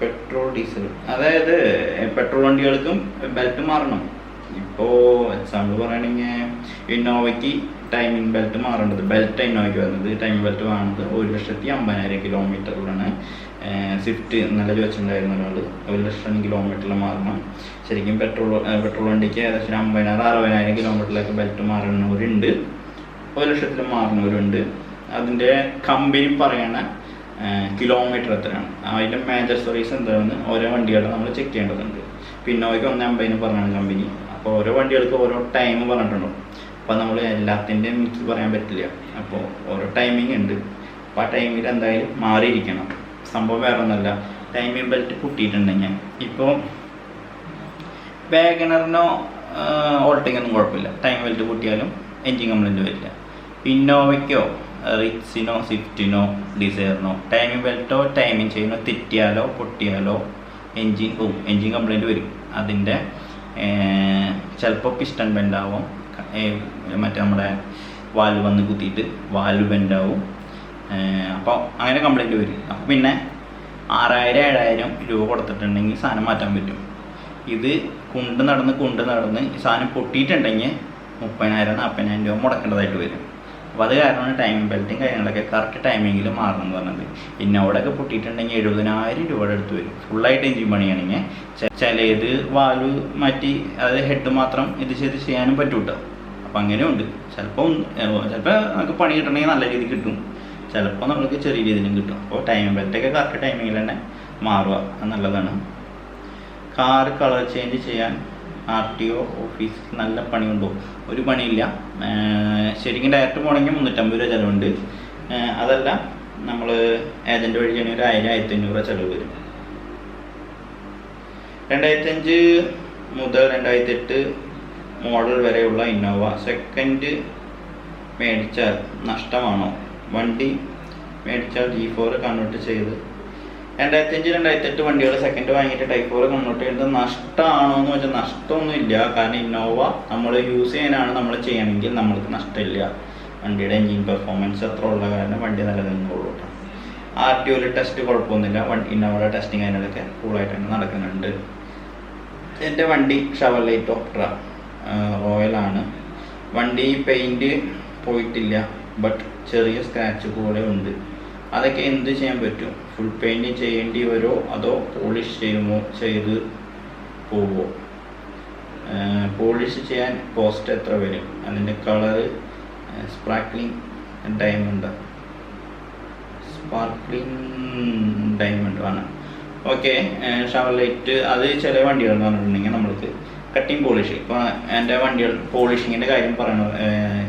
പെട്രോൾ ഡീസൽ അതായത് പെട്രോൾ വണ്ടികൾക്കും ബെൽറ്റ് മാറണം. ഇപ്പോൾ എക്സാമ്പിൾ പറയുകയാണെങ്കിൽ ഇന്നോവയ്ക്ക് ടൈമിംഗ് ബെൽറ്റ് മാറേണ്ടത്, ബെൽറ്റ് ഇന്നോവയ്ക്ക് വരുന്നത് ടൈമിംഗ് ബെൽറ്റ് വേണ്ടത് 1,50,000 കിലോമീറ്ററിലാണ്. സ്വിഫ്റ്റ് നല്ല ചോദിച്ചിട്ടുണ്ടായിരുന്ന ഒരാൾ 1,00,000 കിലോമീറ്ററിൽ മാറണം. ശരിക്കും പെട്രോൾ വണ്ടിക്ക് ഏകദേശം 50,000-60,000 കിലോമീറ്ററിലേക്ക് ബെൽറ്റ് മാറുന്നവരുണ്ട്, 1,00,000 മാറുന്നവരുണ്ട്. അതിൻ്റെ കമ്പനി പറയണ കിലോമീറ്റർ എത്രയാണ്, അതിൻ്റെ മേജർ സർവീസ് എന്താണെന്ന് ഓരോ വണ്ടികളും നമ്മൾ ചെക്ക് ചെയ്യേണ്ടതുണ്ട്. പിന്നോയ്ക്ക് 150 പറഞ്ഞാണ് കമ്പനി. അപ്പോൾ ഓരോ വണ്ടികൾക്ക് ഓരോ ടൈം പറഞ്ഞിട്ടുണ്ടോ. അപ്പോൾ നമ്മൾ എല്ലാത്തിൻ്റെയും മിക്സ് പറയാൻ പറ്റില്ല. അപ്പോൾ ഓരോ ടൈമിംഗ് ഉണ്ട്. അപ്പോൾ ആ ടൈമിൽ എന്തായാലും മാറിയിരിക്കണം. സംഭവം വേറെ ഒന്നുമല്ല, ടൈമിംഗ് ബെൽറ്റ് പൊട്ടിയിട്ടുണ്ടെങ്കിൽ ഇപ്പോൾ വാഗണറിനോ ഓൾട്ടിക്കൊന്നും കുഴപ്പമില്ല, ടൈം ബെൽറ്റ് പൊട്ടിയാലും എൻജിൻ കംപ്ലൈൻറ്റ് വരില്ല. ഇന്നോവയ്ക്കോ റിറ്റ്സിനോ സ്വിഫ്റ്റിനോ ഡിസയറിനോ ടൈമിംഗ് ബെൽറ്റോ ടൈമിംഗ് ചെയിനോ തെറ്റിയാലോ പൊട്ടിയാലോ എൻജിൻ പോവും, എൻജിൻ കംപ്ലൈൻറ്റ് വരും. അതിൻ്റെ ചിലപ്പോൾ പിസ്റ്റൺ ബെൻഡാവും, മറ്റേ നമ്മുടെ വാൽവ് വന്ന് കുത്തിയിട്ട് വാൽവ് ബെൻഡാവും. അപ്പോൾ അങ്ങനെ കംപ്ലൈൻറ്റ് വരും. അപ്പോൾ പിന്നെ 6,000-7,000 രൂപ കൊടുത്തിട്ടുണ്ടെങ്കിൽ സാധനം മാറ്റാൻ പറ്റും. ഇത് കൊണ്ട് നടന്ന് ഈ സാധനം പൊട്ടിയിട്ടുണ്ടെങ്കിൽ 30,000-40,000 രൂപ മുടക്കേണ്ടതായിട്ട് വരും. അപ്പോൾ അത് കാരണമാണ് ടൈമിംഗ് ബെൽറ്റും കാര്യങ്ങളൊക്കെ കറക്റ്റ് ടൈമിങ്ങിൽ മാറണം എന്ന് പറഞ്ഞത്. ഇന്നോടൊക്കെ പൊട്ടിയിട്ടുണ്ടെങ്കിൽ 70,000 രൂപയുടെ അടുത്ത് വരും ഫുള്ളായിട്ട് എൻജിൻ പണിയാണെങ്കിൽ. ചിലത് വാൽവ് മാറ്റി അതായത് ഹെഡ് മാത്രം ഇത് ചെയ്യാനും പറ്റും കേട്ടോ. അപ്പോൾ അങ്ങനെയുണ്ട്. ചിലപ്പോൾ നമുക്ക് പണി കിട്ടണമെങ്കിൽ നല്ല രീതിക്ക് കിട്ടും, ചിലപ്പോൾ നമ്മൾക്ക് ചെറിയ രീതിയിലും കിട്ടും. അപ്പോൾ ടൈമിംഗ് ബെൽറ്റൊക്കെ കറക്റ്റ് ടൈമിങ്ങിൽ തന്നെ മാറുക, അത് നല്ലതാണ്. കാർ കളർ ചേഞ്ച് ചെയ്യാൻ RTO ഓഫീസ് നല്ല പണിയുണ്ടോ? ഒരു പണിയില്ല. ശരിക്കും ഡയറക്റ്റ് പോകണമെങ്കിൽ 350 രൂപ ചിലവുണ്ട്. അതല്ല നമ്മൾ ഏജൻറ്റ് വഴി ചെയ്യണമെങ്കിൽ 1,000-1,500 രൂപ ചിലവ് വരും. 2005 മുതൽ 2008 മോഡൽ വരെയുള്ള ഇന്നോവ സെക്കൻഡ് മേടിച്ചാൽ നഷ്ടമാണോ? വണ്ടി മേടിച്ചാൽ G4 കൺവേർട്ട് ചെയ്ത് 2005-2008 വണ്ടികൾ സെക്കൻഡ് വാങ്ങിയിട്ട് ടൈപ്പ് 4 കൺവേർട്ട് ചെയ്യുന്നത് നഷ്ടമാണോ എന്ന് വെച്ചാൽ നഷ്ടമൊന്നുമില്ല. കാരണം ഇന്നോവ നമ്മൾ യൂസ് ചെയ്യാനാണ് നമ്മൾ ചെയ്യണമെങ്കിൽ നമ്മൾക്ക് നഷ്ടമില്ല. വണ്ടിയുടെ എൻജിൻ പെർഫോമൻസ് അത്ര ഉള്ള കാരണം വണ്ടി നിലനിന്നുള്ളൂ കേട്ടോ. RTOയിൽ ടെസ്റ്റ് കുഴപ്പമൊന്നുമില്ല. ഇന്നോവയുടെ ടെസ്റ്റിങ് അതിനൊക്കെ കൂളായിട്ട് തന്നെ നടക്കുന്നുണ്ട്. എൻ്റെ വണ്ടി ഷെവർലെറ്റ് ഓപ്ട്ര റോയലാണ്. വണ്ടി പെയിൻറ്റ് പോയിട്ടില്ല, ബട്ട് ചെറിയ സ്ക്രാച്ച് പോലെ ഉണ്ട്. അതൊക്കെ എന്ത് ചെയ്യാൻ പറ്റും? ഫുൾ പെയിൻറ്റ് ചെയ്യേണ്ടി വരുമോ അതോ പോളിഷ് ചെയ്ത് പോവുമോ? പോളിഷ് ചെയ്യാൻ കോസ്റ്റ് എത്ര വരും? അതിൻ്റെ കളറ് സ്പാർക്ക്ലിംഗ് ഡയമണ്ട് ആണ്. ഓക്കെ, ഷെവർലെറ്റ് അത് ചില വണ്ടികളെന്ന് പറഞ്ഞിട്ടുണ്ടെങ്കിൽ നമ്മൾക്ക് കട്ടിങ് പോളിഷ്. ഇപ്പോൾ എൻ്റെ വണ്ടികൾ പോളിഷിങ്ങിൻ്റെ കാര്യം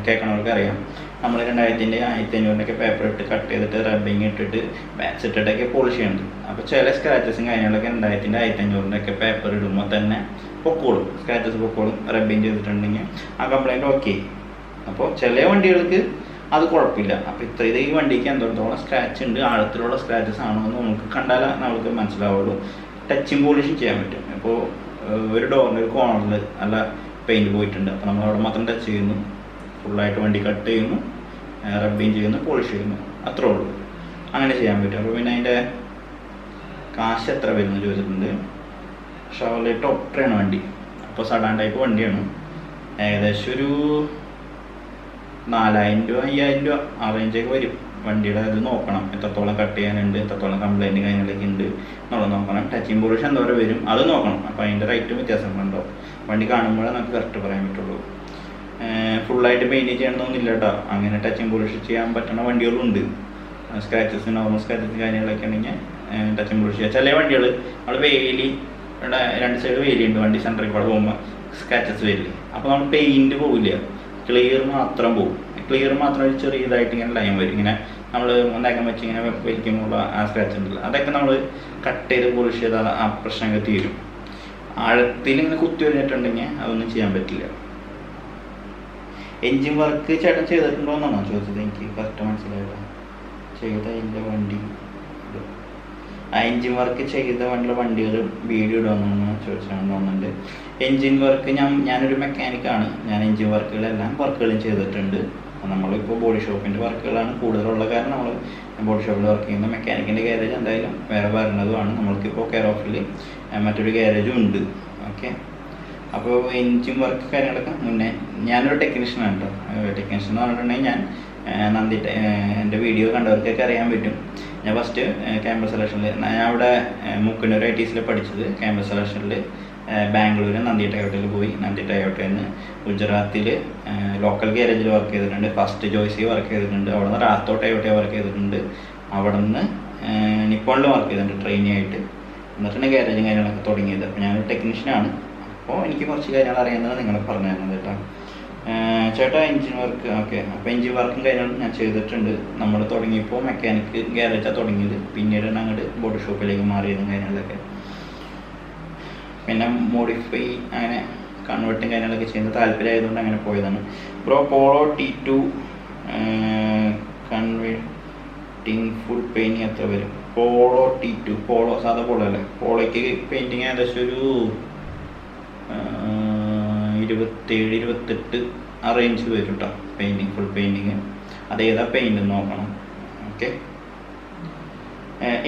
കേൾക്കണവർക്ക് അറിയാം. നമ്മൾ 2000 1500 പേപ്പർ ഇട്ട് കട്ട് ചെയ്തിട്ട് റബ്ബിങ് ഇട്ടിട്ട് ബാറ്റ്സ് ഇട്ടിട്ടൊക്കെ പോളിഷ് ചെയ്യുന്നുണ്ട്. അപ്പോൾ ചില സ്ക്രാച്ചസും കാര്യങ്ങളൊക്കെ 2000 1500 പേപ്പർ ഇടുമ്പോൾ തന്നെ പൊക്കോളും, സ്ക്രാച്ചസ് പൊക്കോളും. റബ്ബിങ് ചെയ്തിട്ടുണ്ടെങ്കിൽ ആ കംപ്ലൈൻറ്റ് ഓക്കെ. അപ്പോൾ ചില വണ്ടികൾക്ക് അത് കുഴപ്പമില്ല. അപ്പോൾ ഈ വണ്ടിക്ക് എന്തോടത്തോളം സ്ക്രാച്ച് ഉണ്ട്, ആഴത്തിലുള്ള സ്ക്രാച്ചസ് ആണോ എന്ന് നമുക്ക് കണ്ടാൽ നമുക്ക് മനസ്സിലാവുള്ളൂ. ടച്ചിങ് പോളിഷും ചെയ്യാൻ പറ്റും. ഇപ്പോൾ ഒരു ഡോറിൻ്റെ ഒരു കോർണറിൽ നല്ല പെയിൻറ്റ് പോയിട്ടുണ്ട്, അപ്പോൾ നമ്മൾ അവിടെ മാത്രം ടച്ച് ചെയ്യുന്നു, ഫുള്ളായിട്ട് വണ്ടി കട്ട് ചെയ്യുന്നു, റബ്ബിങ് ചെയ്യുന്നു, പോളിഷ് ചെയ്യുന്നു, അത്രേ ഉള്ളൂ. അങ്ങനെ ചെയ്യാൻ പറ്റും. അപ്പോൾ പിന്നെ അതിൻ്റെ കാശ് എത്ര വരുമെന്ന് ചോദിച്ചിട്ടുണ്ട്. ഷവർലെറ്റ് ഒപ്റ്ററാണ് വണ്ടി. അപ്പോൾ സഡാൻ ടൈപ്പ് വണ്ടിയാണ്. ഏകദേശം ഒരു 4000 രൂപ 5000 രൂപ ആ റേഞ്ചൊക്കെ വരും. വണ്ടിയുടെ അത് നോക്കണം, എത്രത്തോളം കട്ട് ചെയ്യാനുണ്ട്, എത്രത്തോളം കംപ്ലൈൻറ്റ് കാര്യങ്ങളൊക്കെ ഉണ്ട് എന്നുള്ളത് നോക്കണം. ടച്ചിങ് പോളിഷ് എന്തോരം വരും അത് നോക്കണം. അപ്പോൾ അതിൻ്റെ റേറ്റും വ്യത്യാസങ്ങളുണ്ടാവും. വണ്ടി കാണുമ്പോഴേ നമുക്ക് കറക്റ്റ് പറയാൻ പറ്റുള്ളൂ. ഫുള്ളായിട്ട് പെയിൻറ്റ് ചെയ്യണമെന്നൊന്നുമില്ല കേട്ടോ. അങ്ങനെ ടച്ചിങ് പോളിഷ് ചെയ്യാൻ പറ്റുന്ന വണ്ടികളുണ്ട്. സ്ക്രാച്ചസ്, നോർമൽ സ്ക്രാച്ചസ് കാര്യങ്ങളൊക്കെ ഉണ്ടെങ്കിൽ ടച്ചിങ് പോളിഷ് ചെയ്യുക. ചില വണ്ടികൾ നമ്മൾ വേലി 2 സൈഡ് വേലിയുണ്ട്, വണ്ടി സെൻറ്ററിൽ കൂടെ പോകുമ്പോൾ സ്ക്രാച്ചസ് വരില്ല. അപ്പോൾ നമ്മൾ പെയിൻറ്റ് പോവില്ല, ക്ലിയർ മാത്രം പോകും. ക്ലിയർ മാത്രം ഒരു ചെറിയതായിട്ട് ഇങ്ങനെ ലൈൻ വരും. ഇങ്ങനെ നമ്മൾ ഉണ്ടാക്കാൻ വെച്ച് ഇങ്ങനെ വലിക്കുമ്പോൾ ആ സ്ക്രാച്ച് ഉണ്ടല്ലോ, അതൊക്കെ നമ്മൾ കട്ട് ചെയ്ത് പോളിഷ് ചെയ്താൽ ആ പ്രശ്നമൊക്കെ തീരും. ആഴത്തിൽ ഇങ്ങനെ കുത്തി വന്നിട്ടുണ്ടെങ്കിൽ അതൊന്നും ചെയ്യാൻ പറ്റില്ല. എൻജിൻ വർക്ക് ചേട്ടൻ ചെയ്തിട്ടുണ്ടോ എന്നാണോ ചോദിച്ചത്? എനിക്ക് കറക്റ്റ് മനസ്സിലായില്ല. ചെയ്ത എൻ്റെ വണ്ടി ആ എൻജിൻ വർക്ക് ചെയ്ത വണ്ടികൾ വീഡിയോ ഇടുമെന്നാണ് ചോദിച്ചാണ് തോന്നുന്നുണ്ട്. എൻജിൻ വർക്ക് ഞാനൊരു മെക്കാനിക്കാണ്. ഞാൻ എൻജിൻ വർക്കുകളെല്ലാം വർക്കുകളും ചെയ്തിട്ടുണ്ട്. നമ്മളിപ്പോൾ ബോഡി ഷോപ്പിൻ്റെ വർക്കുകളാണ് കൂടുതലുള്ള കാരണം നമ്മൾ ബോഡി ഷോപ്പിൽ വർക്ക് ചെയ്യുന്ന മെക്കാനിക്കിൻ്റെ ഗ്യാരേജ് എന്തായാലും വേറെ വരുന്നതുമാണ്. നമ്മൾക്കിപ്പോൾ കെയർ ഓഫിൽ മറ്റൊരു ഗ്യാരേജും ഉണ്ട്. ഓക്കെ, അപ്പോൾ എൻജിൻ വർക്ക് കാര്യങ്ങളൊക്കെ മുന്നേ ഞാനൊരു ടെക്നീഷ്യനാണ് കേട്ടോ. ടെക്നീഷ്യൻ എന്ന് പറഞ്ഞിട്ടുണ്ടെങ്കിൽ ഞാൻ എൻ്റെ വീഡിയോ കണ്ടവർക്കൊക്കെ അറിയാൻ പറ്റും. ഞാൻ ഫസ്റ്റ് ക്യാമ്പസ് സെലക്ഷനിൽ ഞാൻ അവിടെ മുക്കന്നൂർ ITCയിൽ പഠിച്ചത്. ക്യാമ്പസ് സെലക്ഷനിൽ ബാംഗ്ലൂർ നന്ദി ടയോട്ടയിൽ പോയി. നന്ദി ടയോട്ടയിൽ നിന്ന് ഗുജറാത്തിൽ ലോക്കൽ ഗ്യാരേജിൽ വർക്ക് ചെയ്തിട്ടുണ്ട്. ഫസ്റ്റ് ചോയ്സിൽ വർക്ക് ചെയ്തിട്ടുണ്ട്. അവിടെ നിന്ന് റാത്തോ ടയോട്ടയിൽ വർക്ക് ചെയ്തിട്ടുണ്ട്. അവിടെ നിന്ന് നിപ്പോണിൽ വർക്ക് ചെയ്തിട്ടുണ്ട് ട്രെയിനി ആയിട്ട്. എന്നിട്ടാണ് ഗ്യാരേജും കാര്യങ്ങളൊക്കെ തുടങ്ങിയത്. അപ്പോൾ ഞാനൊരു ടെക്നീഷ്യനാണ്. അപ്പോൾ എനിക്ക് കുറച്ച് കാര്യങ്ങൾ അറിയാവുന്നത് നിങ്ങളെ പറഞ്ഞു തരുന്നത് കേട്ടോ. ചേട്ടാ എൻജിൻ വർക്ക് ഓക്കെ. അപ്പോൾ എൻജിൻ വർക്കും കാര്യങ്ങളും ഞാൻ ചെയ്തിട്ടുണ്ട്. നമ്മൾ തുടങ്ങിയപ്പോൾ മെക്കാനിക്ക് ഗ്യാരേജാണ് തുടങ്ങിയത്. പിന്നീടാണ് അങ്ങോട്ട് ബോഡി ഷോപ്പിലേക്ക് മാറിയതും കാര്യങ്ങളൊക്കെ. പിന്നെ മോഡിഫൈ അങ്ങനെ കൺവേർട്ടും കാര്യങ്ങളൊക്കെ ചെയ്യുന്ന താല്പര്യമായതുകൊണ്ട് അങ്ങനെ പോയതാണ്. Bro Polo T2 converting full painting എത്ര വരും? പോളോ T2 പോളോ സാധാ പോളോ അല്ലേ? പോളോയ്ക്ക് പെയിൻറ്റിങ് ഏകദേശം ഒരു 27-28 ആ റേഞ്ച് വരും കേട്ടോ. പെയിൻറ്റിങ് ഫുൾ പെയിൻറ്റിങ് അതേതാ പെയിൻറ്റ് നോക്കണം. Okay,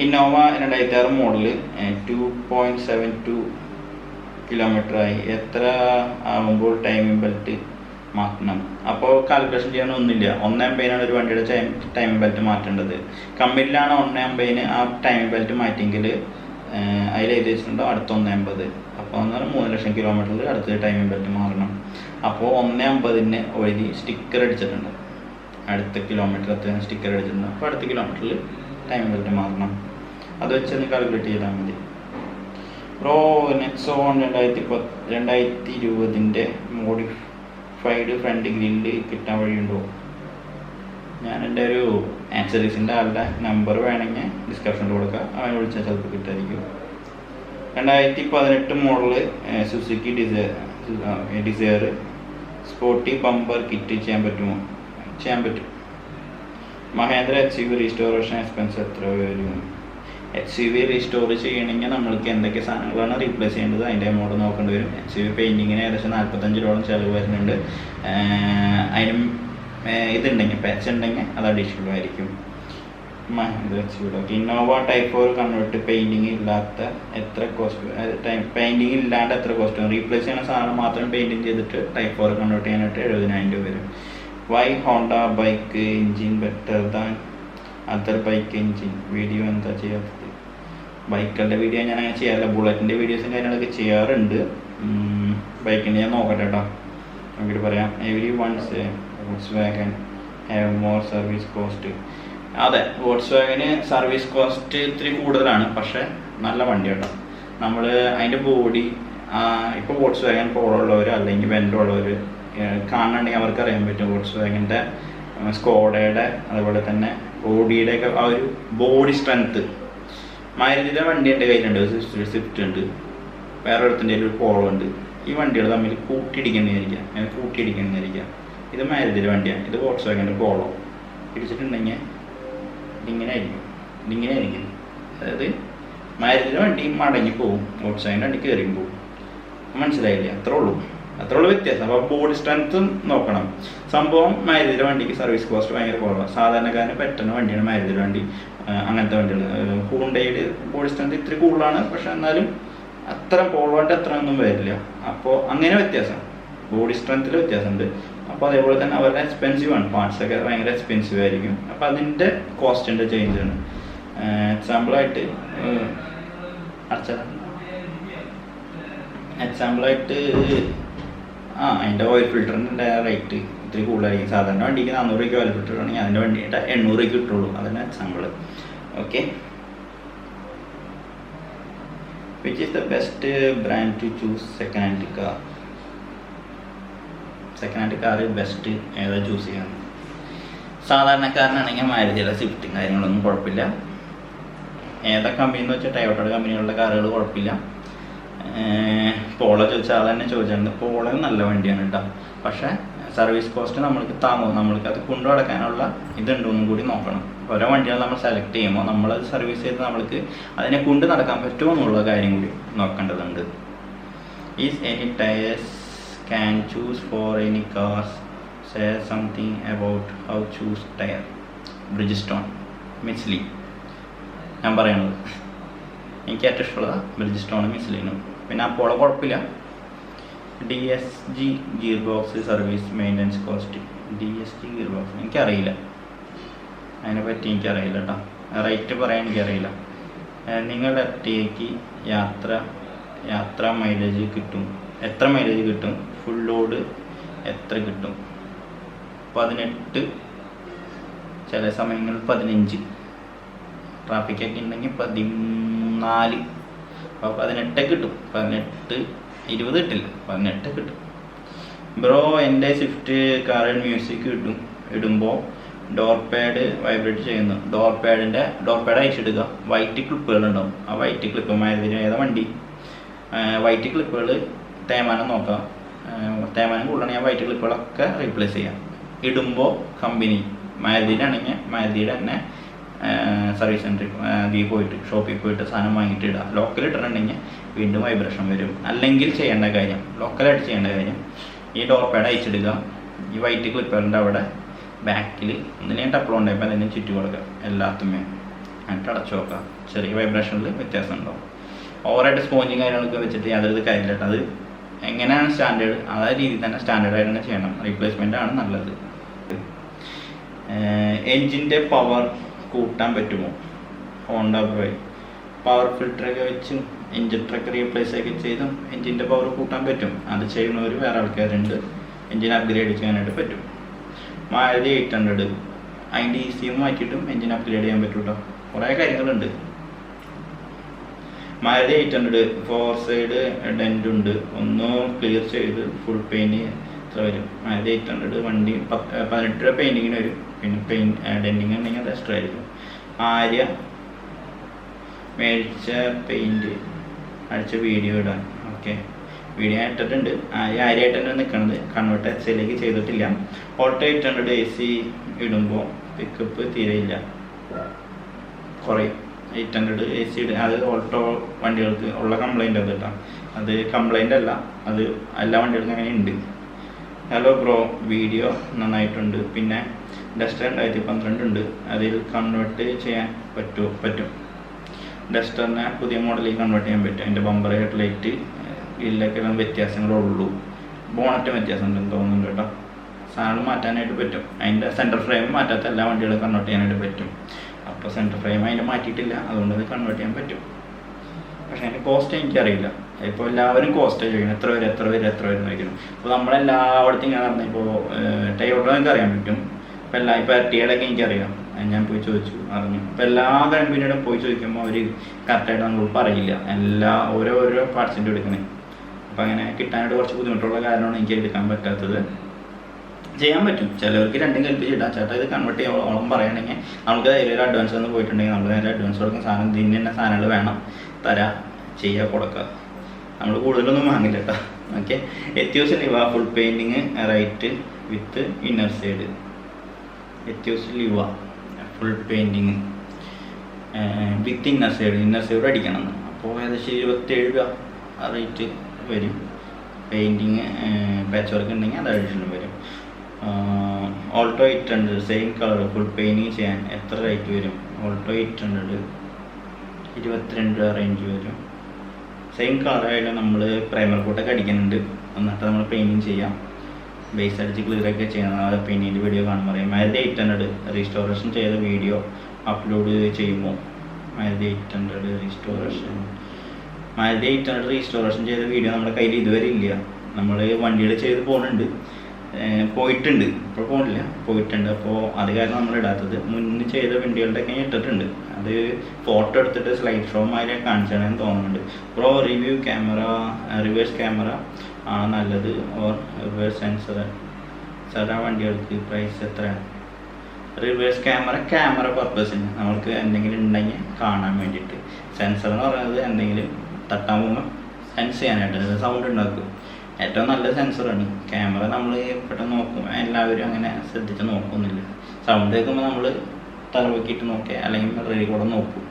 Innova 2006 model 2.72 കിലോമീറ്ററായി. എത്ര ആകുമ്പോൾ ടൈമിംഗ് ബെൽറ്റ് മാറ്റണം? അപ്പോൾ കാൽക്കുലേഷൻ ചെയ്യാനൊന്നുമില്ല. 1 അമ്പതിനാണ് ഒരു വണ്ടിയുടെ ടൈമിംഗ് ബെൽറ്റ് മാറ്റേണ്ടത്. കമ്പനിയിലാണ് 1 അമ്പതിന് ആ ടൈമിംഗ് ബെൽറ്റ് മാറ്റിയെങ്കിൽ അതിൽ എഴുതി വെച്ചിട്ടുണ്ടോ അടുത്ത 150. അപ്പോൾ എന്ന് പറഞ്ഞാൽ 3 ലക്ഷം കിലോമീറ്ററിൽ അടുത്ത ടൈമിംഗ് ബെൽറ്റ് മാറണം. അപ്പോൾ 150 എഴുതി സ്റ്റിക്കർ അടിച്ചിട്ടുണ്ട്. അടുത്ത കിലോമീറ്റർ എത്തുന്ന സ്റ്റിക്കർ അടിച്ചിട്ടുണ്ട്. അപ്പോൾ അടുത്ത കിലോമീറ്ററിൽ ടൈമിംഗ് ബെൽറ്റ് മാറണം. അത് വെച്ചൊന്ന് കാൽക്കുലേറ്റ് ചെയ്താൽ മതി. Bro Nexon 2020 modified front grill കിട്ടാൻ വഴിയുണ്ടോ? ഞാൻ എൻ്റെ ഒരു ആക്സറീസിൻ്റെ ആളുടെ നമ്പർ വേണമെങ്കിൽ ഡിസ്ക്രിപ്ഷനിൽ കൊടുക്കുക. അവനെ വിളിച്ചാൽ ചിലപ്പോൾ കിട്ടായിരിക്കും. 2018 model Suzuki Dzire sporty bumper kit ചെയ്യാൻ പറ്റുമോ? ചെയ്യാൻ പറ്റും. മഹേന്ദ്ര HCV റീസ്റ്റോറേഷൻ എക്സ്പെൻസ് എത്ര വരും? HCV റീസ്റ്റോർ ചെയ്യണമെങ്കിൽ നമ്മൾക്ക് എന്തൊക്കെ സാധനങ്ങളാണ് റീപ്ലേസ് ചെയ്യേണ്ടത് അതിൻ്റെ എമൗണ്ട് നോക്കേണ്ടി വരും. HCV പെയിൻറ്റിങ്ങിന് ഏകദേശം 45 രൂപയോളം ചിലവ് വരുന്നുണ്ട്. അതിനും ഇതുണ്ടെങ്കിൽ പാച്ച് ഉണ്ടെങ്കിൽ അത് അഡീഷണൽ ആയിരിക്കും. Mahendra HCV Innova Type 4 convert painting ഇല്ലാത്ത എത്ര കോസ്റ്റ്? പെയിൻറ്റിങ് ഇല്ലാണ്ട് എത്ര കോസ്റ്റ്? റീപ്ലേസ് ചെയ്യുന്ന സാധനം മാത്രം പെയിൻറ്റിങ് ചെയ്തിട്ട് Type 4 കൺവേർട്ട് ചെയ്യാനായിട്ട് 70,000 രൂപ വരും. Why Honda bike engine better than other bike engine? Video എന്താ ചെയ്യാത്തത്? ബൈക്കുകളുടെ വീഡിയോ ഞാൻ അങ്ങനെ ചെയ്യാറില്ല. ബുള്ളറ്റിൻ്റെ വീഡിയോസും കാര്യങ്ങളൊക്കെ ചെയ്യാറുണ്ട്. ബൈക്കിൻ്റെ ഞാൻ നോക്കട്ടെ കേട്ടോ, നോക്കിയിട്ട് പറയാം. Every ones Volkswagen have more service cost. അതെ, വോൾക്സ്വാഗന് സർവീസ് കോസ്റ്റ് ഇത്തിരി കൂടുതലാണ്. പക്ഷേ നല്ല വണ്ടി കേട്ടോ. നമ്മൾ അതിൻ്റെ ബോഡി ഇപ്പോൾ വോൾക്സ് വാഗൻ പോളോ ഉള്ളവർ അല്ലെങ്കിൽ വെൻഡോ ഉള്ളവർ കാണുന്നുണ്ടെങ്കിൽ അവർക്ക് അറിയാൻ പറ്റും വോൾക്സ് വാഗൻ്റെ, സ്കോഡയുടെ, അതുപോലെ തന്നെ ഓഡിയുടെ ഒക്കെ ആ ഒരു ബോഡി സ്ട്രെങ്ത്ത്. മാരുതിയുടെ വണ്ടി എൻ്റെ കയ്യിലുണ്ട്, സ്വിഫ്റ്റ് ഉണ്ട്, വേറെ ഒരുത്തിൻ്റെ ഒരു പോളോ ഉണ്ട്. ഈ വണ്ടികൾ തമ്മിൽ കൂട്ടിയിടിക്കുന്നതായിരിക്കാം, അങ്ങനെ കൂട്ടിയിടിക്കുന്നതായിരിക്കാം. ഇത് മാരുതിയുടെ വണ്ടിയാണ്, ഇത് വോൾക്സ് വാഗൻ്റെ പോളോ. ഇടിച്ചിട്ടുണ്ടെങ്കിൽ ഇതിങ്ങനെ ആയിരിക്കും. അതായത് മാരുതിയുടെ വണ്ടി മടങ്ങി പോവും, വോൾക്സ് വാഗൻ്റെ വണ്ടി കയറിയും പോവും. മനസ്സിലായില്ലേ? അത്രേ ഉള്ളൂ വ്യത്യാസം. അപ്പോൾ ബോഡി സ്ട്രെങ്ത്തും നോക്കണം. സംഭവം മാരുതിയുടെ വണ്ടിക്ക് സർവീസ് കോസ്റ്റ് ഭയങ്കര കുറവാണ്. സാധാരണക്കാരന് പറ്റുന്ന വണ്ടിയാണ് മാരുതിയുടെ വണ്ടി. അങ്ങനത്തെ വണ്ടികൾ ഹൂണ്ടയിൽ ബോഡി സ്ട്രെങ്ത് ഇത്തിരി കൂടുതലാണ്, പക്ഷെ എന്നാലും അത്ര പോളോൻ്റെ അത്ര ഒന്നും വരില്ല. അപ്പോൾ അങ്ങനെ വ്യത്യാസം, ബോഡി സ്ട്രെങ്ത്തിൽ വ്യത്യാസമുണ്ട്. അപ്പോൾ അതേപോലെ തന്നെ അവരുടെ എക്സ്പെൻസീവ് ആണ്, പാർട്സൊക്കെ ഭയങ്കര എക്സ്പെൻസീവ് ആയിരിക്കും. അപ്പോൾ അതിൻ്റെ കോസ്റ്റിൻ്റെ ചേഞ്ച് ആണ്. എക്സാമ്പിളായിട്ട് അതിൻ്റെ ഓയിൽ ഫിൽറ്ററിൻ്റെ റേറ്റ് ഇത്തിരി കൂടുതലായിരിക്കും. സാധാരണ വണ്ടിക്ക് 400 രൂപയ്ക്ക് ഓയിൽ ഫിൽറ്റർ ആണെങ്കിൽ അതിൻ്റെ വണ്ടിയുടെ 800 രൂപയ്ക്ക് കിട്ടുള്ളൂ. അതാണ് example. Okay, which is the best brand to choose second hand car? Second hand car best ഏതാ ചൂസ് ചെയ്യാൻ? സാധാരണക്കാരനാണെങ്കിൽ മാരുതിയുടെ സ്വിഫ്റ്റും കാര്യങ്ങളൊന്നും കുഴപ്പമില്ല. ഏതാ കമ്പനി എന്ന് വെച്ചാൽ ടയോട്ടയുടെ കമ്പനികളുടെ കാറുകൾ കുഴപ്പമില്ല. പോളോ ചോദിച്ചാൽ അത് തന്നെ ചോദിച്ചിട്ടുണ്ട്. പോളോ നല്ല വണ്ടിയാണ് കേട്ടോ, പക്ഷേ സർവീസ് കോസ്റ്റ് നമ്മൾക്ക് താങ്ങും. നമ്മൾക്ക് അത് കൊണ്ടു നടക്കാനുള്ള ഇതുണ്ടോന്നും കൂടി നോക്കണം. ഓരോ വണ്ടികൾ നമ്മൾ സെലക്ട് ചെയ്യുമ്പോൾ നമ്മളത് സർവീസ് ചെയ്ത് നമ്മൾക്ക് അതിനെ കൊണ്ട് നടക്കാൻ പറ്റുമോ എന്നുള്ള കാര്യം കൂടി നോക്കേണ്ടതുണ്ട്. Is any tyres can choose for any cars? Say something about how choose tyre. Bridgestone, Michelin. ഞാൻ പറയണത് എനിക്ക് ഏറ്റവും ഇഷ്ടമുള്ളത് ബ്രിഡ്ജിസ്റ്റോണും മിസ്ലിനും. പിന്നെ അപ്പോളോ കുഴപ്പമില്ല. DSG gear box service maintenance cost. DSG gear box എനിക്കറിയില്ല, അതിനെപ്പറ്റി എനിക്കറിയില്ല കേട്ടോ. റേറ്റ് പറയാൻ എനിക്കറിയില്ല. നിങ്ങളുടെ ഒറ്റയ്ക്ക് യാത്ര മൈലേജ് കിട്ടും? എത്ര മൈലേജ് കിട്ടും? ഫുൾ ലോഡ് എത്ര കിട്ടും? 18, ചില സമയങ്ങളിൽ 15, ട്രാഫിക്കൊക്കെ ഉണ്ടെങ്കിൽ 14. അപ്പോൾ 18 കിട്ടും. 18, 20 കിട്ടില്ല, 18 കിട്ടും. ബ്രോ, എൻ്റെ സ്വിഫ്റ്റ് കാറിൽ മ്യൂസിക് ഇടുമ്പോൾ ഡോർ പാഡ് വൈബ്രേറ്റ് ചെയ്യുന്നു. ഡോർ പാഡ് അയച്ചെടുക്കുക. വൈറ്റ് ക്ലിപ്പുകളുണ്ടാവും. ആ വൈറ്റ് ക്ലിപ്പ് മാരുതിന് ഏതാ വണ്ടി, വൈറ്റ് ക്ലിപ്പുകൾ തേയ്മാനം നോക്കാം. തേയ്മാനം കൂടുതലാണെങ്കിൽ ആ വൈറ്റ് ക്ലിപ്പുകളൊക്കെ റീപ്ലേസ് ചെയ്യാം. ഇടുമ്പോൾ കമ്പനി മാരുതിയുടെ ആണെങ്കിൽ മാരുതിയുടെ തന്നെ സർവീസ് സെൻറ്ററിൽ പോയിട്ട് ഷോപ്പിൽ പോയിട്ട് സാധനം വാങ്ങിയിട്ട് ഇടുക. ലോക്കൽ ഇട്ടിട്ടുണ്ടെങ്കിൽ വീണ്ടും വൈബ്രേഷൻ വരും. അല്ലെങ്കിൽ ലോക്കലായിട്ട് ചെയ്യേണ്ട കാര്യം ഈ ഡോർ പാഡ് അയച്ചെടുക്കുക. ഈ വൈറ്റ് ക്ലിപ്പറിൻ്റെ അവിടെ ബാക്കിൽ ഒന്നിലേയും ടപ്പിളുണ്ടായി അപ്പോൾ അതിനെ ചുറ്റി കൊടുക്കുക എല്ലാത്തുമേ. എന്നിട്ട് അടച്ചു നോക്കുക. ചെറിയ വൈബ്രേഷനിൽ വ്യത്യാസം ഉണ്ടാവും. ഓവറായിട്ട് സ്പോഞ്ചും കാര്യങ്ങളൊക്കെ വെച്ചിട്ട് യാതൊരു കാര്യമില്ല. അത് എങ്ങനെയാണ് സ്റ്റാൻഡേർഡ്, അതേ രീതിയിൽ തന്നെ സ്റ്റാൻഡേർഡായിട്ട് തന്നെ ചെയ്യണം. റീപ്ലേസ്മെൻ്റ് ആണ് നല്ലത്. എൻജിൻ്റെ പവർ കൂട്ടാൻ പറ്റുമോ? ഹോണ്ട ബ്രോ പവർ ഫിൽറ്ററൊക്കെ വെച്ചും ഇഞ്ചക്ടറൊക്കെ റീപ്ലേസ് ഒക്കെ ചെയ്തും എൻജിൻ്റെ പവർ കൂട്ടാൻ പറ്റും. അത് ചെയ്യുന്നവർ വേറെ ആൾക്കാരുണ്ട്. എൻജിൻ അപ്ഗ്രേഡ് ചെയ്യാനായിട്ട് പറ്റും. മാരുതി 800 അതിൻ്റെ ECU മാറ്റിയിട്ടും എൻജിൻ അപ്ഗ്രേഡ് ചെയ്യാൻ പറ്റും കേട്ടോ. കുറേ കാര്യങ്ങളുണ്ട്. മാരുതി 800 4 സൈഡ് ഡെൻ്റ് ഉണ്ട്. ഒന്ന് ക്ലിയർ ചെയ്ത് ഫുൾ പെയിൻറ്റ് എത്ര വരും? മാരുതി 800 വണ്ടി 18 രൂപ പെയിൻറ്റിങ്ങിന് വരും. പിന്നെ ഡെൻറ്റിങ് ഉണ്ടെങ്കിൽ അത് എക്സ്ട്രാ ആയിരിക്കും. ആര്യ മേടിച്ച പെയിൻറ്റ് അടിച്ച വീഡിയോ ഇടാൻ. ഓക്കെ, വീഡിയോ ഇട്ടിട്ടുണ്ട്. ആര്യായിട്ടാണ് നിൽക്കുന്നത്. കൺവേർട്ട് എക്സയിലേക്ക് ചെയ്തിട്ടില്ല. ഓട്ടോ 800 AC ഇടുമ്പോൾ പിക്കപ്പ് തീരെയില്ല, കുറയും. 800 AC അത് ഓട്ടോ വണ്ടികൾക്ക് ഉള്ള കംപ്ലൈൻ്റ് അത് കേട്ടോ. അത് കംപ്ലൈൻ്റ് അല്ല, അത് എല്ലാ വണ്ടികൾക്കും അങ്ങനെ ഉണ്ട്. ഹലോ ബ്രോ, വീഡിയോ നന്നായിട്ടുണ്ട്. പിന്നെ ഡസ്റ്റർ 2012 ഉണ്ട്. അതിൽ കൺവേർട്ട് ചെയ്യാൻ പറ്റും. ഡസ്റ്ററിനെ പുതിയ മോഡലിൽ കൺവേർട്ട് ചെയ്യാൻ പറ്റും. അതിൻ്റെ ബമ്പർ ഹെഡ്ലൈറ്റ് ഇതിലൊക്കെ വ്യത്യാസങ്ങളുള്ളൂ. ബോണറ്റ് വ്യത്യാസം ഉണ്ടെന്ന് തോന്നുന്നുണ്ട് കേട്ടോ. സാധനം മാറ്റാനായിട്ട് പറ്റും. അതിൻ്റെ സെൻറ്റർ ഫ്രെയിം മാറ്റാത്ത എല്ലാ വണ്ടികളും കൺവേർട്ട് ചെയ്യാനായിട്ട് പറ്റും. അപ്പോൾ സെൻറ്റർ ഫ്രെയിം അതിൻ്റെ മാറ്റിയിട്ടില്ല, അതുകൊണ്ട് അത് കൺവേർട്ട് ചെയ്യാൻ പറ്റും. പക്ഷേ അതിൻ്റെ കോസ്റ്റ് എനിക്കറിയില്ല. ഇപ്പോൾ എല്ലാവരും കോസ്റ്റ് ചോദിക്കണം, എത്ര വരും ചോദിക്കണം. അപ്പോൾ നമ്മളെല്ലായിടത്തും ഇങ്ങനെ നടന്നത്. ഇപ്പോൾ ടയോട്ടോ എനിക്ക് അറിയാൻ പറ്റും. ഇപ്പോൾ എർട്ടിഗയുടെയൊക്കെ എനിക്കറിയാം, ഞാൻ പോയി ചോദിച്ചു അറിഞ്ഞു. ഇപ്പോൾ എല്ലാ കമ്പനിയോടും പോയി ചോദിക്കുമ്പോൾ അവർ കറക്റ്റായിട്ട് നമ്മൾ പറയില്ല. ഓരോ പാർട്സിൻ്റെ എടുക്കുന്നത്. അപ്പോൾ അങ്ങനെ കിട്ടാനായിട്ട് കുറച്ച് ബുദ്ധിമുട്ടുള്ള കാരണമാണ് എനിക്ക് എടുക്കാൻ പറ്റാത്തത്. ചെയ്യാൻ പറ്റും, ചിലവർക്ക് രണ്ടും കൽപ്പിച്ചിട്ടാ ചേട്ടാ ഇത് കൺവേർട്ട് ചെയ്യാൻ പറയുകയാണെങ്കിൽ നമുക്ക് അതിലൊരു അഡ്വാൻസ് ഒന്ന് പോയിട്ടുണ്ടെങ്കിൽ നമ്മൾ നേരെ അഡ്വാൻസ് കൊടുക്കുന്ന സാധനം ഇതിന് തന്നെ സാധനങ്ങൾ വേണം തരാം, ചെയ്യുക, കൊടുക്കുക. നമ്മൾ കൂടുതലൊന്നും വാങ്ങില്ല കേട്ടോ. Okay, Etios Liva full painting right with inner side. Etios Liva full painting with inner side അടിക്കണം. അപ്പോൾ ഏകദേശം 27 രൂപ ആ റേറ്റ് വരും. പെയിൻറ്റിങ് പാച്ച് വർക്ക് ഉണ്ടെങ്കിൽ അത് അഡീഷണൽ വരും. Alto 800 same colour full painting ചെയ്യാൻ എത്ര റേറ്റ് വരും? ഓൾട്ടോ 800 22 രൂപ റേഞ്ച് വരും. സെയിം കളറായാലും നമ്മൾ പ്രൈമർ കോട്ടൊക്കെ അടിക്കുന്നുണ്ട്, എന്നിട്ട് നമ്മൾ പെയിൻറ്റിങ് ചെയ്യാം. ബേസ് അടിച്ച് ക്ലിയറൊക്കെ ചെയ്യണം. അത് പെയിൻറ്റിൻ്റെ വീഡിയോ കാണുമ്പോൾ പറയും. മാരുതി 800 റീസ്റ്റോറേഷൻ ചെയ്ത വീഡിയോ അപ്ലോഡ് ചെയ്യുമ്പോൾ മാരുതി 800 റീസ്റ്റോറേഷൻ ചെയ്ത വീഡിയോ നമ്മുടെ കയ്യിൽ ഇതുവരെ ഇല്ല. നമ്മൾ വണ്ടിയുടെ ചെയ്ത് പോയിട്ടുണ്ട്, ഇപ്പോൾ പോകണില്ല, പോയിട്ടുണ്ട്. അപ്പോൾ അത് കാരണം നമ്മൾ ഇടാത്തത്. മുന്നേ ചെയ്ത വണ്ടികളുടെയൊക്കെ ഇട്ടിട്ടുണ്ട്. അത് ഫോട്ടോ എടുത്തിട്ട് സ്ലൈഡ് ഷോ മാതിരി കാണിച്ചാണെന്ന് തോന്നുന്നുണ്ട്. Pro review camera, reverse camera ആണ് നല്ലത്, ഓർ റിവേഴ്സ് സെൻസർ? സാർ ആ വണ്ടികൾക്ക് പ്രൈസ് എത്രയാണ്? റിവേഴ്സ് ക്യാമറ പർപ്പസിന് നമ്മൾക്ക് എന്തെങ്കിലും ഉണ്ടെങ്കിൽ കാണാൻ വേണ്ടിയിട്ട്. സെൻസർ എന്ന് പറയുന്നത് എന്തെങ്കിലും തട്ടാൻ പോകുമ്പോൾ സെൻസ് ചെയ്യാനായിട്ട് സൗണ്ട് ഉണ്ടാക്കും. ഏറ്റവും നല്ല സെൻസറാണ് ക്യാമറ. നമ്മൾ പെട്ടെന്ന് നോക്കും, എല്ലാവരും അങ്ങനെ ശ്രദ്ധിച്ച് നോക്കുന്നില്ല. സൗണ്ട് കേൾക്കുമ്പോൾ നമ്മൾ തലവെക്കിയിട്ട് നോക്കുക, അല്ലെങ്കിൽ മിററിൽ കൂടെ നോക്കും.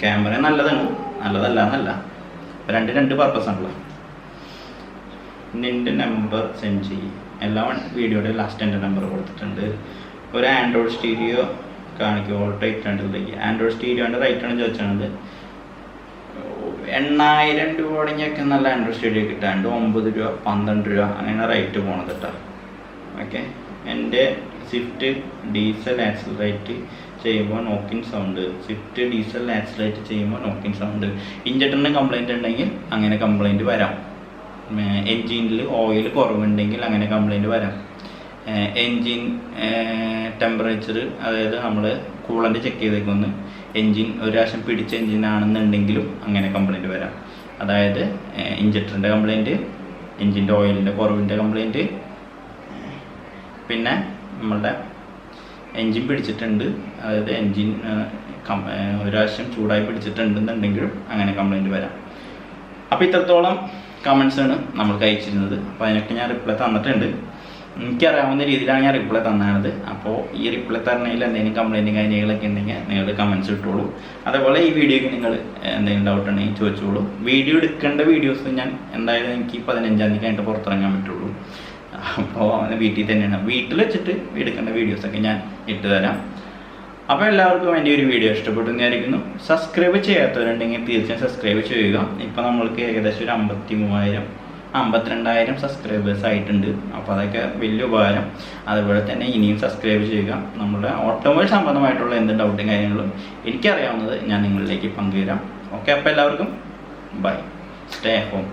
ക്യാമറ നല്ലതാണ്, നല്ലതല്ല എന്നല്ല, രണ്ട് പർപ്പസാണല്ലോ. നിൻ്റെ നമ്പർ സെൻഡ് ചെയ്യും. എല്ലാ വീഡിയോയുടെ ലാസ്റ്റ് എൻ്റെ നമ്പർ കൊടുത്തിട്ടുണ്ട്. ഒരു ആൻഡ്രോയിഡ് സ്റ്റീരിയോ കാണിക്കും. ഓൾട്ടോ 800 ആൻഡ്രോയിഡ് സ്റ്റീരിയോൻ്റെ റേറ്റാണ് ചോദിച്ചത്. 8000 രൂപ തുടങ്ങിയൊക്കെ നല്ല ആൻഡ്രോയിഡ് സ്റ്റീരിയോ കിട്ടാണ്ട് 9 രൂപ 12 രൂപ അങ്ങനെ റേറ്റ് പോണത് കേട്ടോ. ഓക്കെ, എൻ്റെ സ്വിഫ്റ്റ് ഡീസൽ ആക്സിലറേറ്റ് ചെയ്യുമ്പോൾ നോക്കിൻ സൗണ്ട്. ഇഞ്ചക്ടറിന് കംപ്ലൈൻറ്റ് ഉണ്ടെങ്കിൽ അങ്ങനെ കംപ്ലൈൻറ്റ് വരാം. എൻജിനിൽ ഓയിൽ കുറവുണ്ടെങ്കിൽ അങ്ങനെ കംപ്ലൈൻറ്റ് വരാം. എൻജിൻ ടെമ്പറേച്ചർ, അതായത് നമ്മൾ കൂളൻ്റ് ചെക്ക് ചെയ്തേക്കൊന്ന് എൻജിൻ ഒരു പ്രാവശ്യം പിടിച്ച എൻജിനാണെന്നുണ്ടെങ്കിലും അങ്ങനെ കംപ്ലൈൻറ്റ് വരാം. അതായത് ഇഞ്ചക്ടറിൻ്റെ കംപ്ലൈൻറ്റ്, എൻജിൻ്റെ ഓയിലിൻ്റെ കുറവിൻ്റെ കംപ്ലൈൻറ്റ്, പിന്നെ നമ്മളുടെ എൻജിൻ പിടിച്ചിട്ടുണ്ട്, അതായത് എൻജിൻ ഒരു പ്രാവശ്യം ചൂടായി പിടിച്ചിട്ടുണ്ടെന്നുണ്ടെങ്കിലും അങ്ങനെ കംപ്ലൈൻറ്റ് വരാം. അപ്പോൾ ഇത്രത്തോളം കമൻസാണ് നമ്മൾക്ക് അയച്ചിരുന്നത്. അപ്പോൾ അതിനൊക്കെ ഞാൻ റിപ്ലൈ തന്നിട്ടുണ്ട്. എനിക്കറിയാവുന്ന രീതിയിലാണ് ഞാൻ റിപ്ലൈ തന്നത്. അപ്പോൾ ഈ റിപ്ലൈ തരണതിൽ എന്തെങ്കിലും കംപ്ലൈൻറ്റും കാര്യങ്ങളൊക്കെ ഉണ്ടെങ്കിൽ നിങ്ങൾ കമൻസ് ഇട്ടോളൂ. അതേപോലെ ഈ വീഡിയോയ്ക്ക് നിങ്ങൾ എന്തെങ്കിലും ഡൗട്ട് ഉണ്ടെങ്കിൽ ചോദിച്ചോളൂ. വീഡിയോ എടുക്കേണ്ട വീഡിയോസ് ഞാൻ എന്തായാലും എനിക്ക് 15-ാം തീയതി കഴിഞ്ഞിട്ട് പുറത്തിറങ്ങാൻ പറ്റുള്ളൂ. അപ്പോൾ വീട്ടിൽ തന്നെയാണ്, വീട്ടിൽ വെച്ചിട്ട് എടുക്കേണ്ട വീഡിയോസൊക്കെ ഞാൻ ഇട്ട് തരാം. അപ്പോൾ എല്ലാവർക്കും എൻ്റെ ഒരു വീഡിയോ ഇഷ്ടപ്പെട്ടു എന്ന് വിചാരിക്കുന്നു. സബ്സ്ക്രൈബ് ചെയ്യാത്തവരുണ്ടെങ്കിൽ തീർച്ചയായും സബ്സ്ക്രൈബ് ചെയ്യുക. ഇപ്പോൾ നമ്മൾക്ക് ഏകദേശം ഒരു 52,000 സബ്സ്ക്രൈബേഴ്സ് ആയിട്ടുണ്ട്. അപ്പോൾ അതൊക്കെ വലിയ ഉപകാരം. അതുപോലെ തന്നെ ഇനിയും സബ്സ്ക്രൈബ് ചെയ്യുക. നമ്മുടെ ഓട്ടോമൊബൈൽ സംബന്ധമായിട്ടുള്ള എന്ത് ഡൗട്ടും കാര്യങ്ങളും എനിക്കറിയാവുന്നത് ഞാൻ നിങ്ങളിലേക്ക് പങ്കുതരാം. ഓക്കെ, അപ്പോൾ എല്ലാവർക്കും ബൈ, സ്റ്റേ ഹോം.